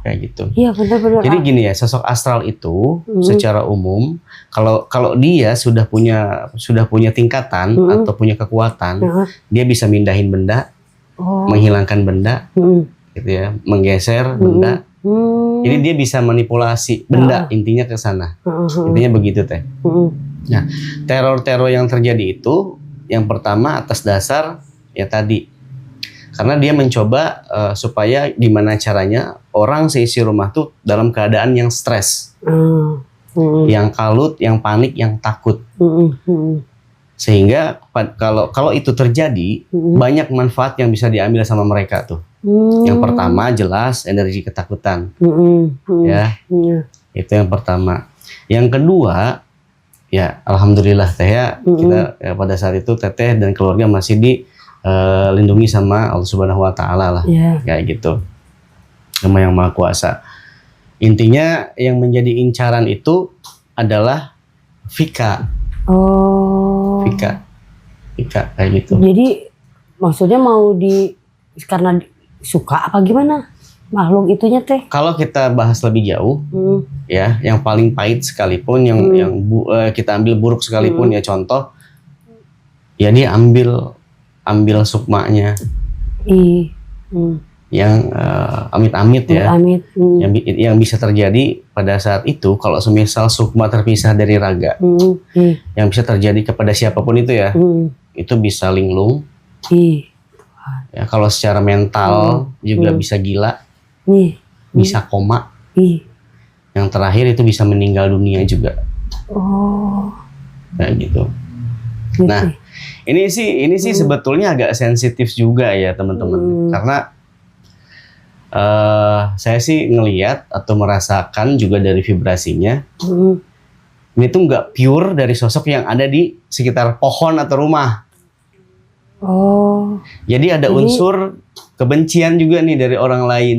Kayak gitu. Iya benar-benar. Jadi gini ya, sosok astral itu secara umum kalau dia sudah punya tingkatan atau punya kekuatan, dia bisa mindahin benda, menghilangkan benda, gitu ya, menggeser benda. Jadi dia bisa manipulasi benda, intinya ke sana. Intinya begitu teh. Nah, teror-teror yang terjadi itu yang pertama atas dasar ya tadi, karena dia mencoba supaya gimana caranya orang seisi rumah tuh dalam keadaan yang stres, yang kalut, yang panik, yang takut, sehingga kalau itu terjadi banyak manfaat yang bisa diambil sama mereka tuh. Yang pertama jelas energi ketakutan, ya itu yang pertama. Yang kedua ya alhamdulillah teh ya, kita pada saat itu Teteh dan keluarga masih dilindungi sama Allah Subhanahu Wa Taala lah, kayak gitu, sama Yang Maha Kuasa. Intinya yang menjadi incaran itu adalah Vika. Vika kayak gitu. Jadi maksudnya mau karena suka apa gimana makhluk itunya teh? Kalau kita bahas lebih jauh, ya, yang paling pahit sekalipun, yang kita ambil buruk sekalipun, ya contoh, ya dia ambil sukmanya, yang amit-amit ya, yang bisa terjadi pada saat itu kalau semisal sukma terpisah dari raga, yang bisa terjadi kepada siapapun itu ya, itu bisa linglung, ya kalau secara mental juga bisa gila. Bisa koma. Yang terakhir itu bisa meninggal dunia juga. Kayak gitu. Nah, ini sih sebetulnya agak sensitif juga ya teman-teman, karena saya sih ngelihat atau merasakan juga dari vibrasinya, ini tuh nggak pure dari sosok yang ada di sekitar pohon atau rumah. Jadi ada unsur kebencian juga nih dari orang lain.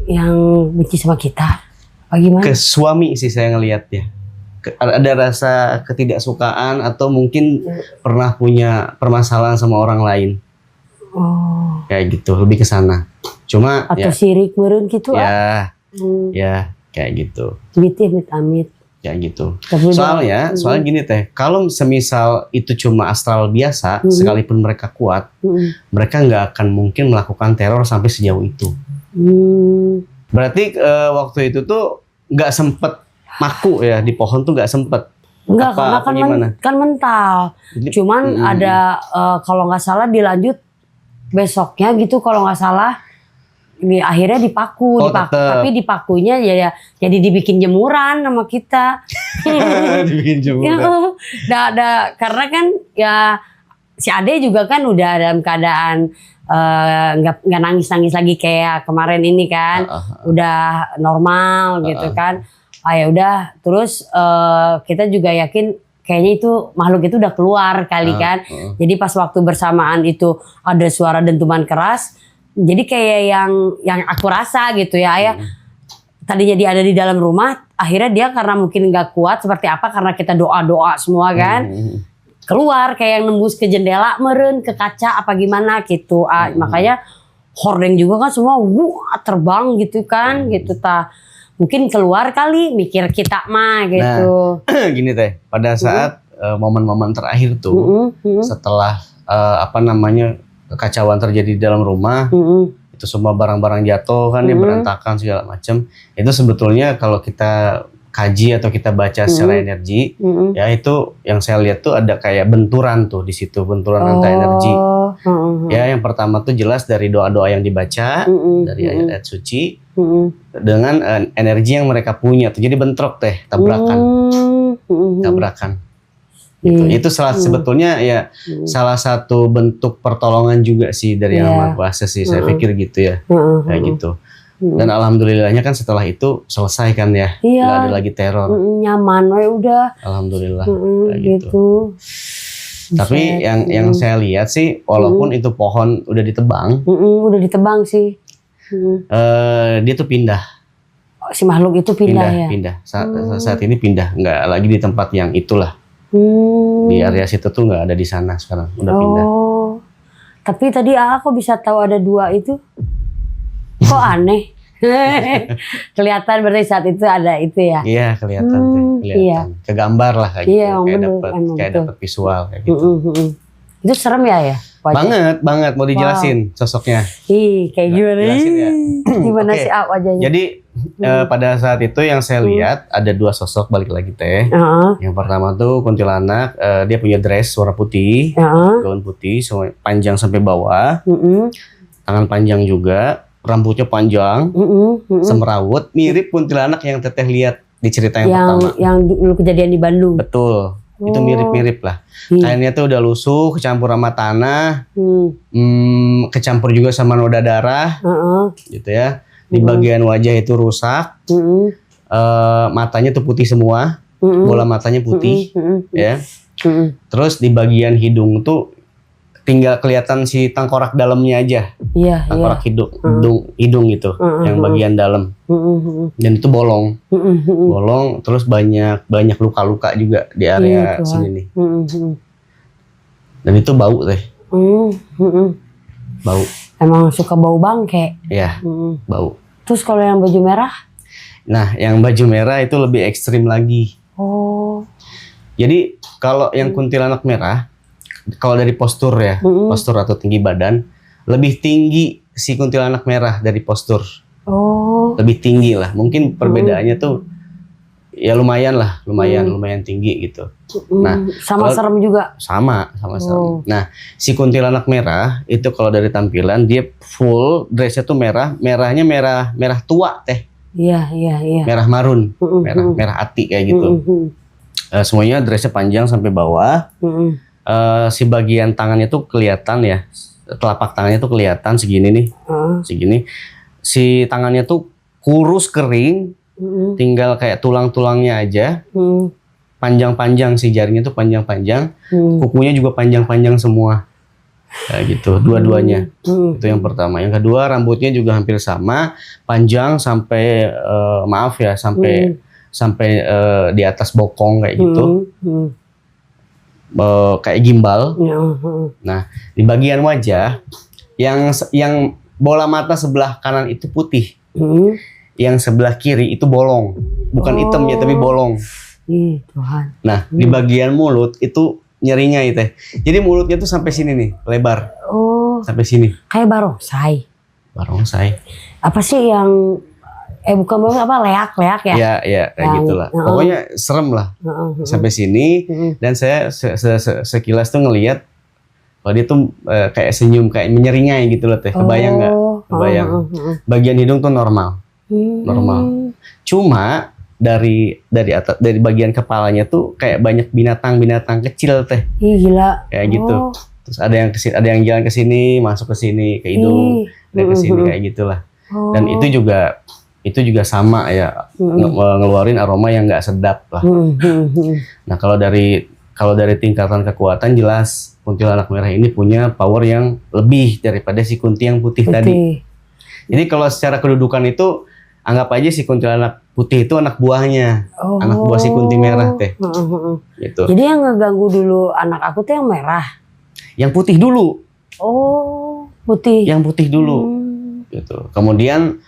Yang benci sama kita, apa gimana? Ke suami sih saya ngelihat ya. Ada rasa ketidaksukaan atau mungkin pernah punya permasalahan sama orang lain. Kayak gitu, lebih ke sana. Cuma atau ya, sirik meureun gitu ya, ya kayak gitu. Amit. kayak gitu. Tapi Soalnya gini teh, kalau semisal itu cuma astral biasa, sekalipun mereka kuat, mereka nggak akan mungkin melakukan teror sampai sejauh itu. Berarti waktu itu tuh nggak sempet maku ya di pohon tuh nggak sempet. Enggak, karena kan mental. Cuman ada kalau nggak salah dilanjut besoknya gitu kalau nggak salah. Akhirnya dipaku, tapi dipakunya ya jadi dibikin jemuran sama kita. Dibikin jemuran. Karena kan ya si Ade juga kan udah dalam keadaan nggak nangis lagi kayak kemarin ini kan, udah normal gitu kan. Ya udah, terus kita juga yakin kayaknya itu makhluk itu udah keluar kali kan. Jadi pas waktu bersamaan itu ada suara dentuman keras. Jadi kayak yang aku rasa gitu ya, Ayah. Tadinya dia ada di dalam rumah, akhirnya dia karena mungkin nggak kuat seperti apa karena kita doa semua kan, keluar kayak yang nembus ke jendela, meren ke kaca apa gimana gitu. Makanya hordeng juga kan semua terbang gitu kan, gitu mungkin keluar kali mikir kita mah gitu. Nah, gini teh, pada saat momen-momen terakhir tuh, setelah kekacauan terjadi di dalam rumah, itu semua barang-barang jatuh kan, ya berantakan segala macam. Itu sebetulnya kalau kita kaji atau kita baca secara energi, ya itu yang saya lihat tuh ada kayak benturan tuh di situ, benturan antar energi. Ya yang pertama tuh jelas dari doa-doa yang dibaca, dari ayat-ayat suci, dengan energi yang mereka punya tuh, jadi bentrok teh, tabrakan. Gitu. Itu sebetulnya ya salah satu bentuk pertolongan juga sih dari Yang Maha Kuasa sih, saya pikir gitu ya, kayak gitu. Dan alhamdulillahnya kan setelah itu selesai kan ya, nggak ada lagi teror. Nyaman, udah. Alhamdulillah, kayak gitu. Tapi yang saya lihat sih, walaupun itu pohon udah ditebang, udah ditebang sih. Dia tuh pindah. Si makhluk itu pindah. Saat ini pindah, nggak lagi di tempat yang itulah. Di area situ tuh nggak ada di sana sekarang, udah pindah. Tapi tadi aku bisa tahu ada 2 itu, kok aneh. Kelihatan berarti saat itu ada itu ya? Iya kelihatan, kelihatan. Kegambar lah kayak gitu, kayak dapat visual kayak gitu. Itu serem ya? Banget mau dijelasin sosoknya. Kayak gimana? Ya. Gimana sih wajahnya? Jadi pada saat itu yang saya lihat ada 2 sosok, balik lagi teh. Yang pertama tuh kuntilanak, dia punya dress warna putih, gaun putih, panjang sampai bawah, tangan panjang juga, rambutnya panjang, semrawut, mirip kuntilanak yang teteh lihat di cerita yang pertama. Yang dulu kejadian di Bandung. Betul. Itu mirip-mirip lah. Kainnya tuh udah lusuh, kecampur sama tanah, kecampur juga sama noda darah, gitu ya. Di bagian wajah itu rusak, matanya tuh putih semua, bola matanya putih, ya. Terus di bagian hidung tuh tinggal kelihatan si tengkorak dalamnya aja, tengkorak hidung itu, yang bagian dalam, dan itu bolong, terus banyak luka-luka juga di area sini nih, dan itu bau teh, bau. Emang suka bau bangke. Iya, bau. Terus kalau yang baju merah? Nah, yang baju merah itu lebih ekstrim lagi. Jadi kalau yang kuntilanak merah, kalau dari postur ya, postur atau tinggi badan, lebih tinggi si kuntilanak merah dari postur. Lebih tinggi lah. Mungkin perbedaannya tuh ya lumayan tinggi gitu. Nah, sama serem juga. Sama serem. Nah, si kuntilanak merah itu kalau dari tampilan dia full dressnya tuh merahnya merah tua teh. Iya. Merah marun, merah ati kayak gitu. Semuanya dressnya panjang sampai bawah. Si bagian tangannya tuh kelihatan ya, telapak tangannya tuh kelihatan segini nih, segini. Si tangannya tuh kurus kering, tinggal kayak tulang-tulangnya aja. Panjang-panjang si jarinya tuh panjang-panjang, kukunya juga panjang-panjang semua, kayak gitu. Dua-duanya. Itu yang pertama. Yang kedua rambutnya juga hampir sama, panjang sampai sampai di atas bokong kayak gitu. Kayak gimbal. Nah, di bagian wajah yang bola mata sebelah kanan itu putih. Yang sebelah kiri itu bolong. Bukan hitam ya, tapi bolong. Ih, Tuhan. Nah, di bagian mulut itu nyerinya itu. Jadi mulutnya tuh sampai sini nih, lebar. Oh, Sampai sini. kayak barongsai. Barongsai. Apa sih yang bukan barongsai, apa leak-leak ya? Iya, kayak Yang- gitulah. Heeh. Pokoknya serem lah. Sampai sini dan saya sekilas tuh ngelihat kalau dia tuh kayak senyum, kayak menyeringai gitu loh teh. Kebayang nggak? Kebayang. Bagian hidung tuh normal. Normal. Cuma dari atas, dari bagian kepalanya tuh kayak banyak binatang-binatang kecil teh, Ih, gila. kayak gitu. Terus ada yang kesini, ada yang jalan ke sini, masuk ke sini, ke hidung, ada ke sini kayak gitulah. Dan itu juga sama ya, ngeluarin aroma yang nggak sedap lah. Nah, kalau dari tingkatan kekuatan jelas kuntilanak merah ini punya power yang lebih daripada si kunti yang putih tadi. Jadi kalau secara kedudukan itu anggap aja si kuntilanak putih itu anak buahnya, anak buah si kunti merah teh. Gitu. Jadi yang ngeganggu dulu anak aku tuh yang merah. Yang putih dulu, Oh, putih. yang putih dulu. Gitu. Kemudian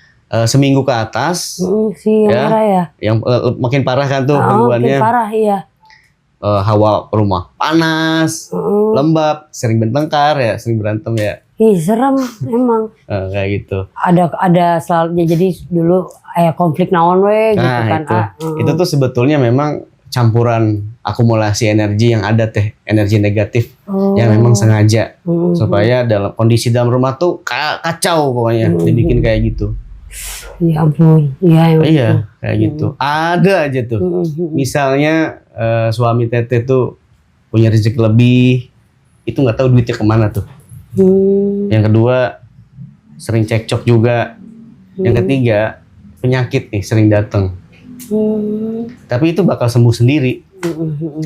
seminggu ke atas, Si yang Ya. merah ya. yang makin parah kan tuh Makin gangguannya. parah, iya. Hawa rumah panas, lembab, sering bertengkar ya, sering berantem ya, Ih, serem emang. kayak gitu. Ada selalu jadi dulu konflik naon we gitu Nah kan. itu tuh sebetulnya memang campuran akumulasi energi yang ada teh, energi negatif yang memang sengaja supaya dalam rumah tuh kacau pokoknya, dibikin kayak gitu. Ya ampun. Iya, emang. Iya, kayak gitu. Ada aja tuh. Misalnya suami Teteh tuh punya rezeki lebih, itu nggak tahu duitnya kemana tuh. Yang kedua sering cekcok juga. Yang ketiga penyakit nih sering datang. Tapi itu bakal sembuh sendiri.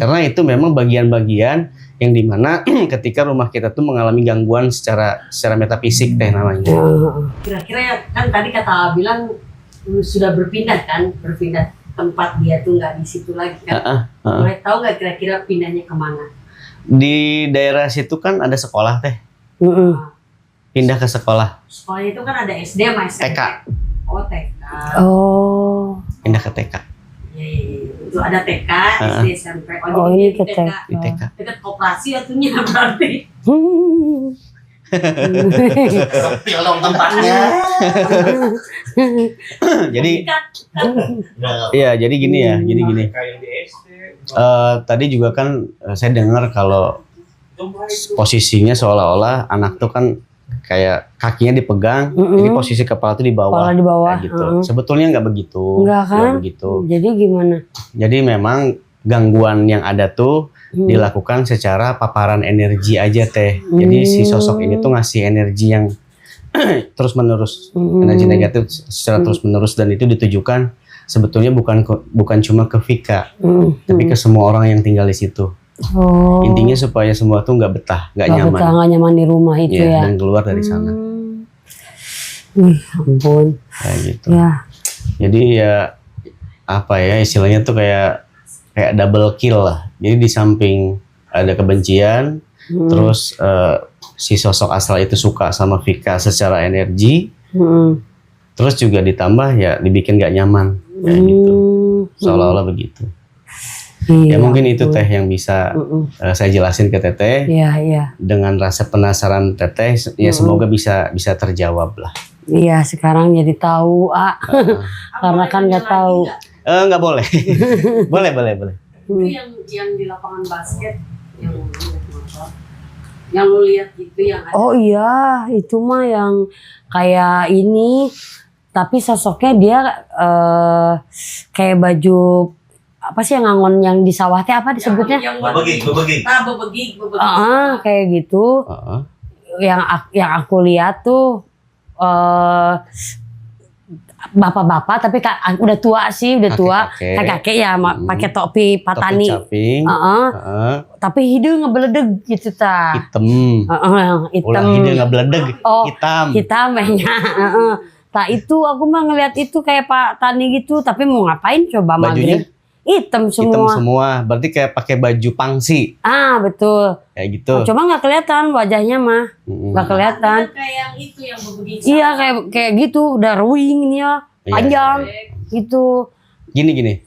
Karena itu memang bagian-bagian yang dimana ketika rumah kita tuh mengalami gangguan secara metafisik teh namanya. Kira-kira kan tadi kata bilang sudah berpindah tempat dia tuh nggak di situ lagi kan. Boleh tahu nggak kira-kira pindahnya kemana? Di daerah situ kan ada sekolah teh. Pindah ke sekolah. Sekolahnya itu kan ada SD sama SMP. TK. Oh, TK. Pindah ke TK. Iya. Itu ada TK, SD, SMP. Oh, ini ke TK. Di TK. Dekat koperasi atunya berarti. Sepil dong tempatnya. Jadi iya, jadi gini. Tadi juga kan saya dengar kalau posisinya seolah-olah anak tuh kan kayak kakinya dipegang, jadi posisi kepala tuh di bawah. Kepala di bawah. Kayak gitu. Sebetulnya nggak begitu. Enggak kan? Nggak begitu. Jadi gimana? Jadi memang gangguan yang ada tuh dilakukan secara paparan energi aja teh. Jadi si sosok ini tuh ngasih energi yang terus menerus, energi negatif secara terus menerus, dan itu ditujukan sebetulnya bukan cuma ke Vika, tapi ke semua orang yang tinggal di situ. Oh. Intinya supaya semua tuh nggak betah, nggak Nggak nyaman. betah, nggak nyaman di rumah itu ya. Dan keluar dari sana. Ampun. Kayak gitu. Ya. Jadi ya apa ya istilahnya tuh kayak double kill lah. Jadi di samping ada kebencian, terus si sosok asal itu suka sama Vika secara energi, terus juga ditambah ya dibikin nggak nyaman kayak gitu, seolah-olah begitu. Ya Iya, mungkin itu teh yang bisa saya jelasin ke Teteh. Iya. Dengan rasa penasaran Teteh, ya semoga bisa terjawab lah. Iya, sekarang jadi tahu, karena kan nggak tahu. Nggak boleh. boleh. Itu yang di lapangan basket yang lu lihat itu yang ada. Oh iya, itu mah yang kayak ini, tapi sosoknya dia kayak baju apa sih yang ngangon yang di sawah teh apa disebutnya? Bebegik. Kayak gitu. Yang aku lihat tuh bapak-bapak, tapi udah tua sih, kakek ya, pakai topi patani. Topi caping. Tapi hidung ngebeledeg gitu ta. Hitam. Hitam. Ulah hidung nggak beledeg. Oh, hitam. Hitam ya. Nah itu aku mah ngeliat itu kayak Pak Tani gitu, tapi mau ngapain coba Bajunya maghrib? Hitam semua. Hitam semua. Berarti kayak pakai baju pangsi. Betul. Kayak gitu. Cuma nggak kelihatan wajahnya mah, nggak kelihatan. Kayak yang itu yang begitu. Iya kayak gitu, udah ruing nih ya, panjang gitu. Gini.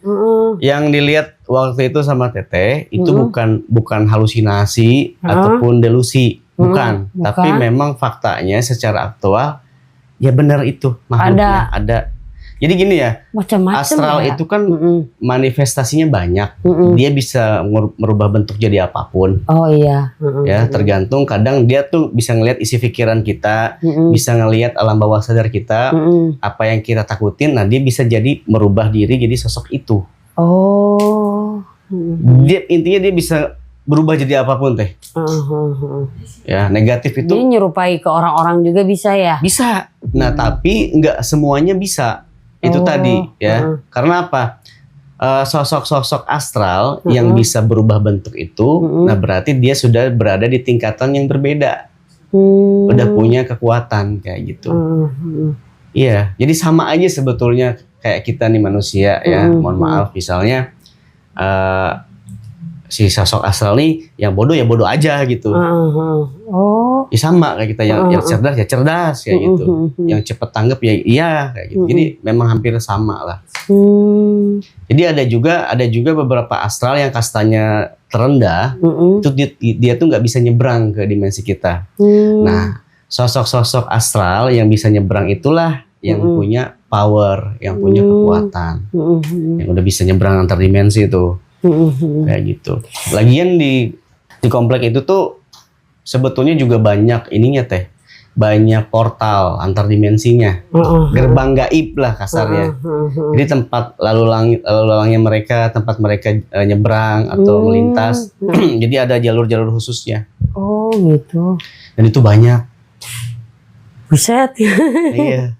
Yang dilihat waktu itu sama Teteh itu bukan halusinasi ataupun delusi, bukan. Tapi memang faktanya secara aktual ya benar itu makhluknya ada. Jadi gini ya, Macam-macam astral ya. itu kan manifestasinya banyak. Dia bisa merubah bentuk jadi apapun. Oh iya. Ya, tergantung kadang dia tuh bisa ngelihat isi pikiran kita, bisa ngelihat alam bawah sadar kita, apa yang kita takutin. Nah, dia bisa jadi merubah diri jadi sosok itu. Oh. Dia intinya dia bisa berubah jadi apapun teh. Ya, negatif itu Jadi nyerupai ke orang-orang juga bisa ya? bisa. Nah, tapi nggak semuanya bisa. Itu tadi ya. Karena apa? Sosok-sosok astral yang bisa berubah bentuk itu, nah berarti dia sudah berada di tingkatan yang berbeda. Udah punya kekuatan kayak gitu. Iya, jadi sama aja sebetulnya kayak kita nih manusia ya. Mohon maaf, misalnya si sosok astral nih yang bodoh ya bodoh aja gitu. Oh. Ya sama kayak kita yang cerdas ya cerdas kayak gitu. Yang cepet tanggap ya iya kayak gitu. Jadi memang hampir sama lah. Jadi ada juga beberapa astral yang kastanya terendah, itu dia tuh nggak bisa nyebrang ke dimensi kita. Nah, sosok-sosok astral yang bisa nyebrang itulah yang punya power, yang punya kekuatan, yang udah bisa nyebrang antar dimensi itu, kayak gitu. Lagian di komplek itu tuh sebetulnya juga banyak ininya teh. Banyak portal antar dimensinya, gerbang gaib lah kasarnya. Jadi tempat lalu lalangnya mereka, tempat mereka nyebrang atau melintas. Jadi ada jalur-jalur khususnya. Oh gitu. Dan itu banyak. Buset. Iya.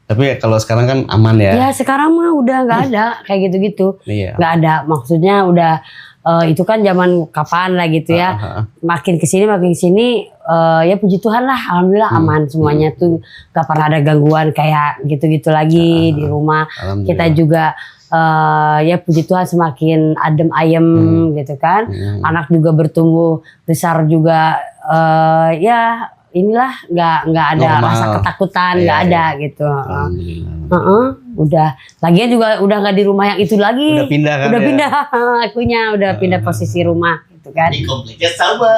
Tapi kalau sekarang kan aman ya. Ya sekarang mah udah nggak ada kayak gitu-gitu. Iya. Nggak ada. Maksudnya udah itu kan zaman kapan lah gitu ya. Makin kesini ya puji Tuhan lah, alhamdulillah aman semuanya tuh, gak pernah ada gangguan kayak gitu-gitu lagi di rumah. Kita juga ya puji Tuhan semakin adem ayem gitu kan. Anak juga bertumbuh besar juga ya inilah nggak ada normal. Rasa ketakutan, nggak ada gitu. Udah lagian juga udah nggak di rumah yang itu lagi. Udah pindah kan? Udah ya? pindah akunya, udah pindah posisi rumah gitu kan. Di kompleknya sama.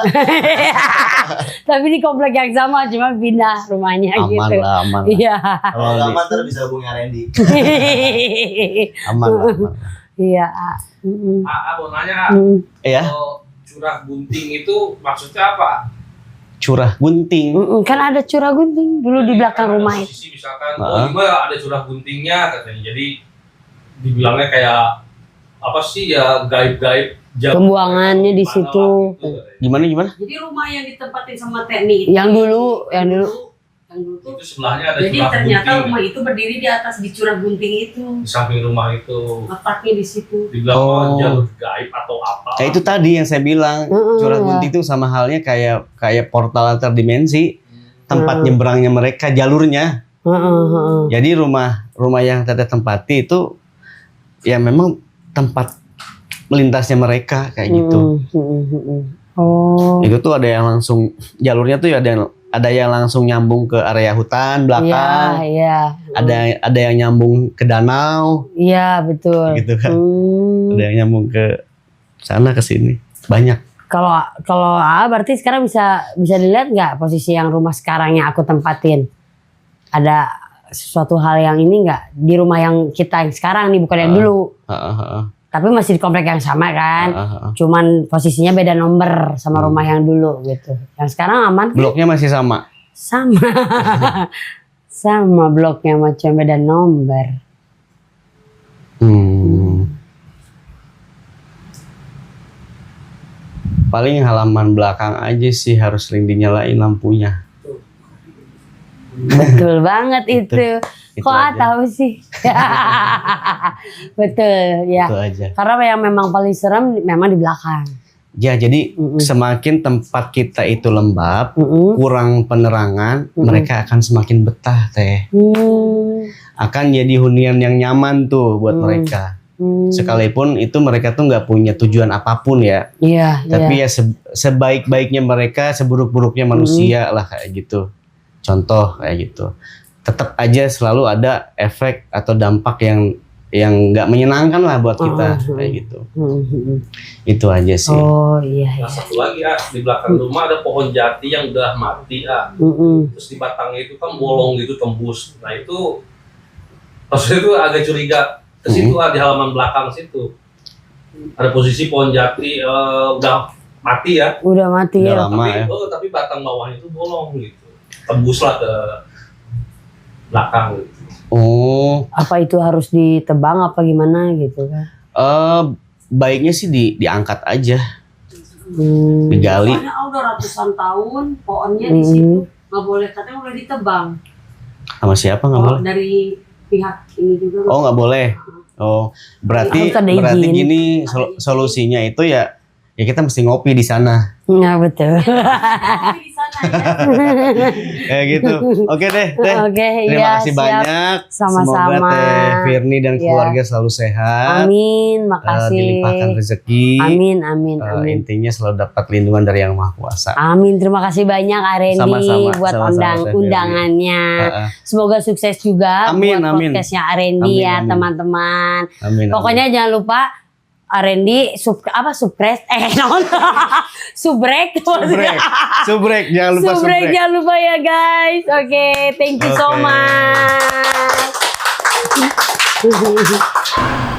Tapi di komplek yang sama cuma pindah rumahnya Aman gitu. lah, aman lah. Iya. Kalau nggak aman ntar bisa hubungi Randy. Aman lah, aman. Iya. Mau nanya, Iya. kalau curah gunting itu maksudnya apa? Curah gunting. Kan ada curah gunting dulu di belakang rumah itu. Posisi misalkan, gimana ada curah guntingnya katanya. Jadi dibilangnya kayak apa sih ya, gaib-gaib. Pembuangannya di situ. Gimana? Jadi rumah yang ditempatin sama Teknik Yang dulu Itu sebelahnya ada jadi curah ternyata gunting. rumah itu berdiri di atas di curah gunting itu, Di samping rumah itu. letaknya di situ. Dibilang jalur gaib atau apa. Kayak itu tadi yang saya bilang, curah gunting itu sama halnya kayak portal antar dimensi, tempat nyebrangnya mereka, jalurnya. Jadi rumah yang Teteh tempati itu ya memang tempat melintasnya mereka kayak gitu. Oh. Itu tuh ada yang langsung jalurnya tuh ada yang langsung nyambung ke area hutan belakang. Iya. Ada yang nyambung ke danau. Iya betul. Gitu kan. Ada yang nyambung ke sana ke sini. Banyak. Kalau berarti sekarang bisa dilihat nggak posisi yang rumah sekarang yang aku tempatin? Ada sesuatu hal yang ini nggak di rumah yang kita yang sekarang nih, bukan yang dulu. Tapi masih di komplek yang sama kan. Cuman posisinya beda nomor sama rumah yang dulu gitu. Yang sekarang aman kan? Bloknya masih sama. Sama. Sama bloknya, macam beda nomor. Paling halaman belakang aja sih harus sering dinyalain lampunya. Betul banget itu. Itu Kok aja. tahu sih? Betul ya. Itu aja. Karena yang memang paling serem memang di belakang. Ya jadi semakin tempat kita itu lembab, kurang penerangan, mereka akan semakin betah teh. Akan jadi hunian yang nyaman tuh buat mereka. Sekalipun itu mereka tuh nggak punya tujuan apapun ya. Iya. Tapi ya sebaik-baiknya mereka, seburuk-buruknya manusia lah kayak gitu. Contoh kayak gitu. Tetap aja selalu ada efek atau dampak yang yang nggak menyenangkan lah buat kita kayak gitu. Itu aja sih. Oh iya. Nah satu lagi di belakang rumah ada pohon jati yang udah mati terus di batangnya itu kan bolong gitu tembus. Nah itu maksudnya itu agak curiga ke situ di halaman belakang situ ada posisi pohon jati udah mati ya. Udah mati Udah ya. lama ya. Tapi batang bawahnya itu bolong gitu, tembuslah ke belakang gitu. Oh, Apa itu harus ditebang apa gimana gitu kan? baiknya sih diangkat aja, Hmm. digali. Soalnya udah ratusan tahun pohonnya di situ nggak boleh, katanya boleh ditebang. Sama siapa nggak boleh? Dari pihak ini juga. Oh nggak boleh. Oh berarti Harus ada berarti izin. gini solusinya itu ya kita mesti ngopi di sana. Ya betul. Tapi di sana ya. Kayak gitu. Oke deh. Oke, Terima iya, kasih siap. banyak. Sama-sama. Semoga Teh Firni dan Ya. keluarga selalu sehat. Amin, makasih. Dilimpahkan rezeki. Amin, amin, amin. Intinya selalu dapat lindungan dari Yang Maha Kuasa. Amin, terima kasih banyak Arendi Sama-sama, buat sama-sama, Teh Firni. undangannya. Heeh. Semoga sukses juga Amin, buat amin. podcastnya Arendi Amin, ya amin. teman-teman. Amin. Pokoknya jangan lupa Arendi subrek Subrek, jangan lupa subrek. jangan lupa ya guys. Oke, thank you so Oke. much.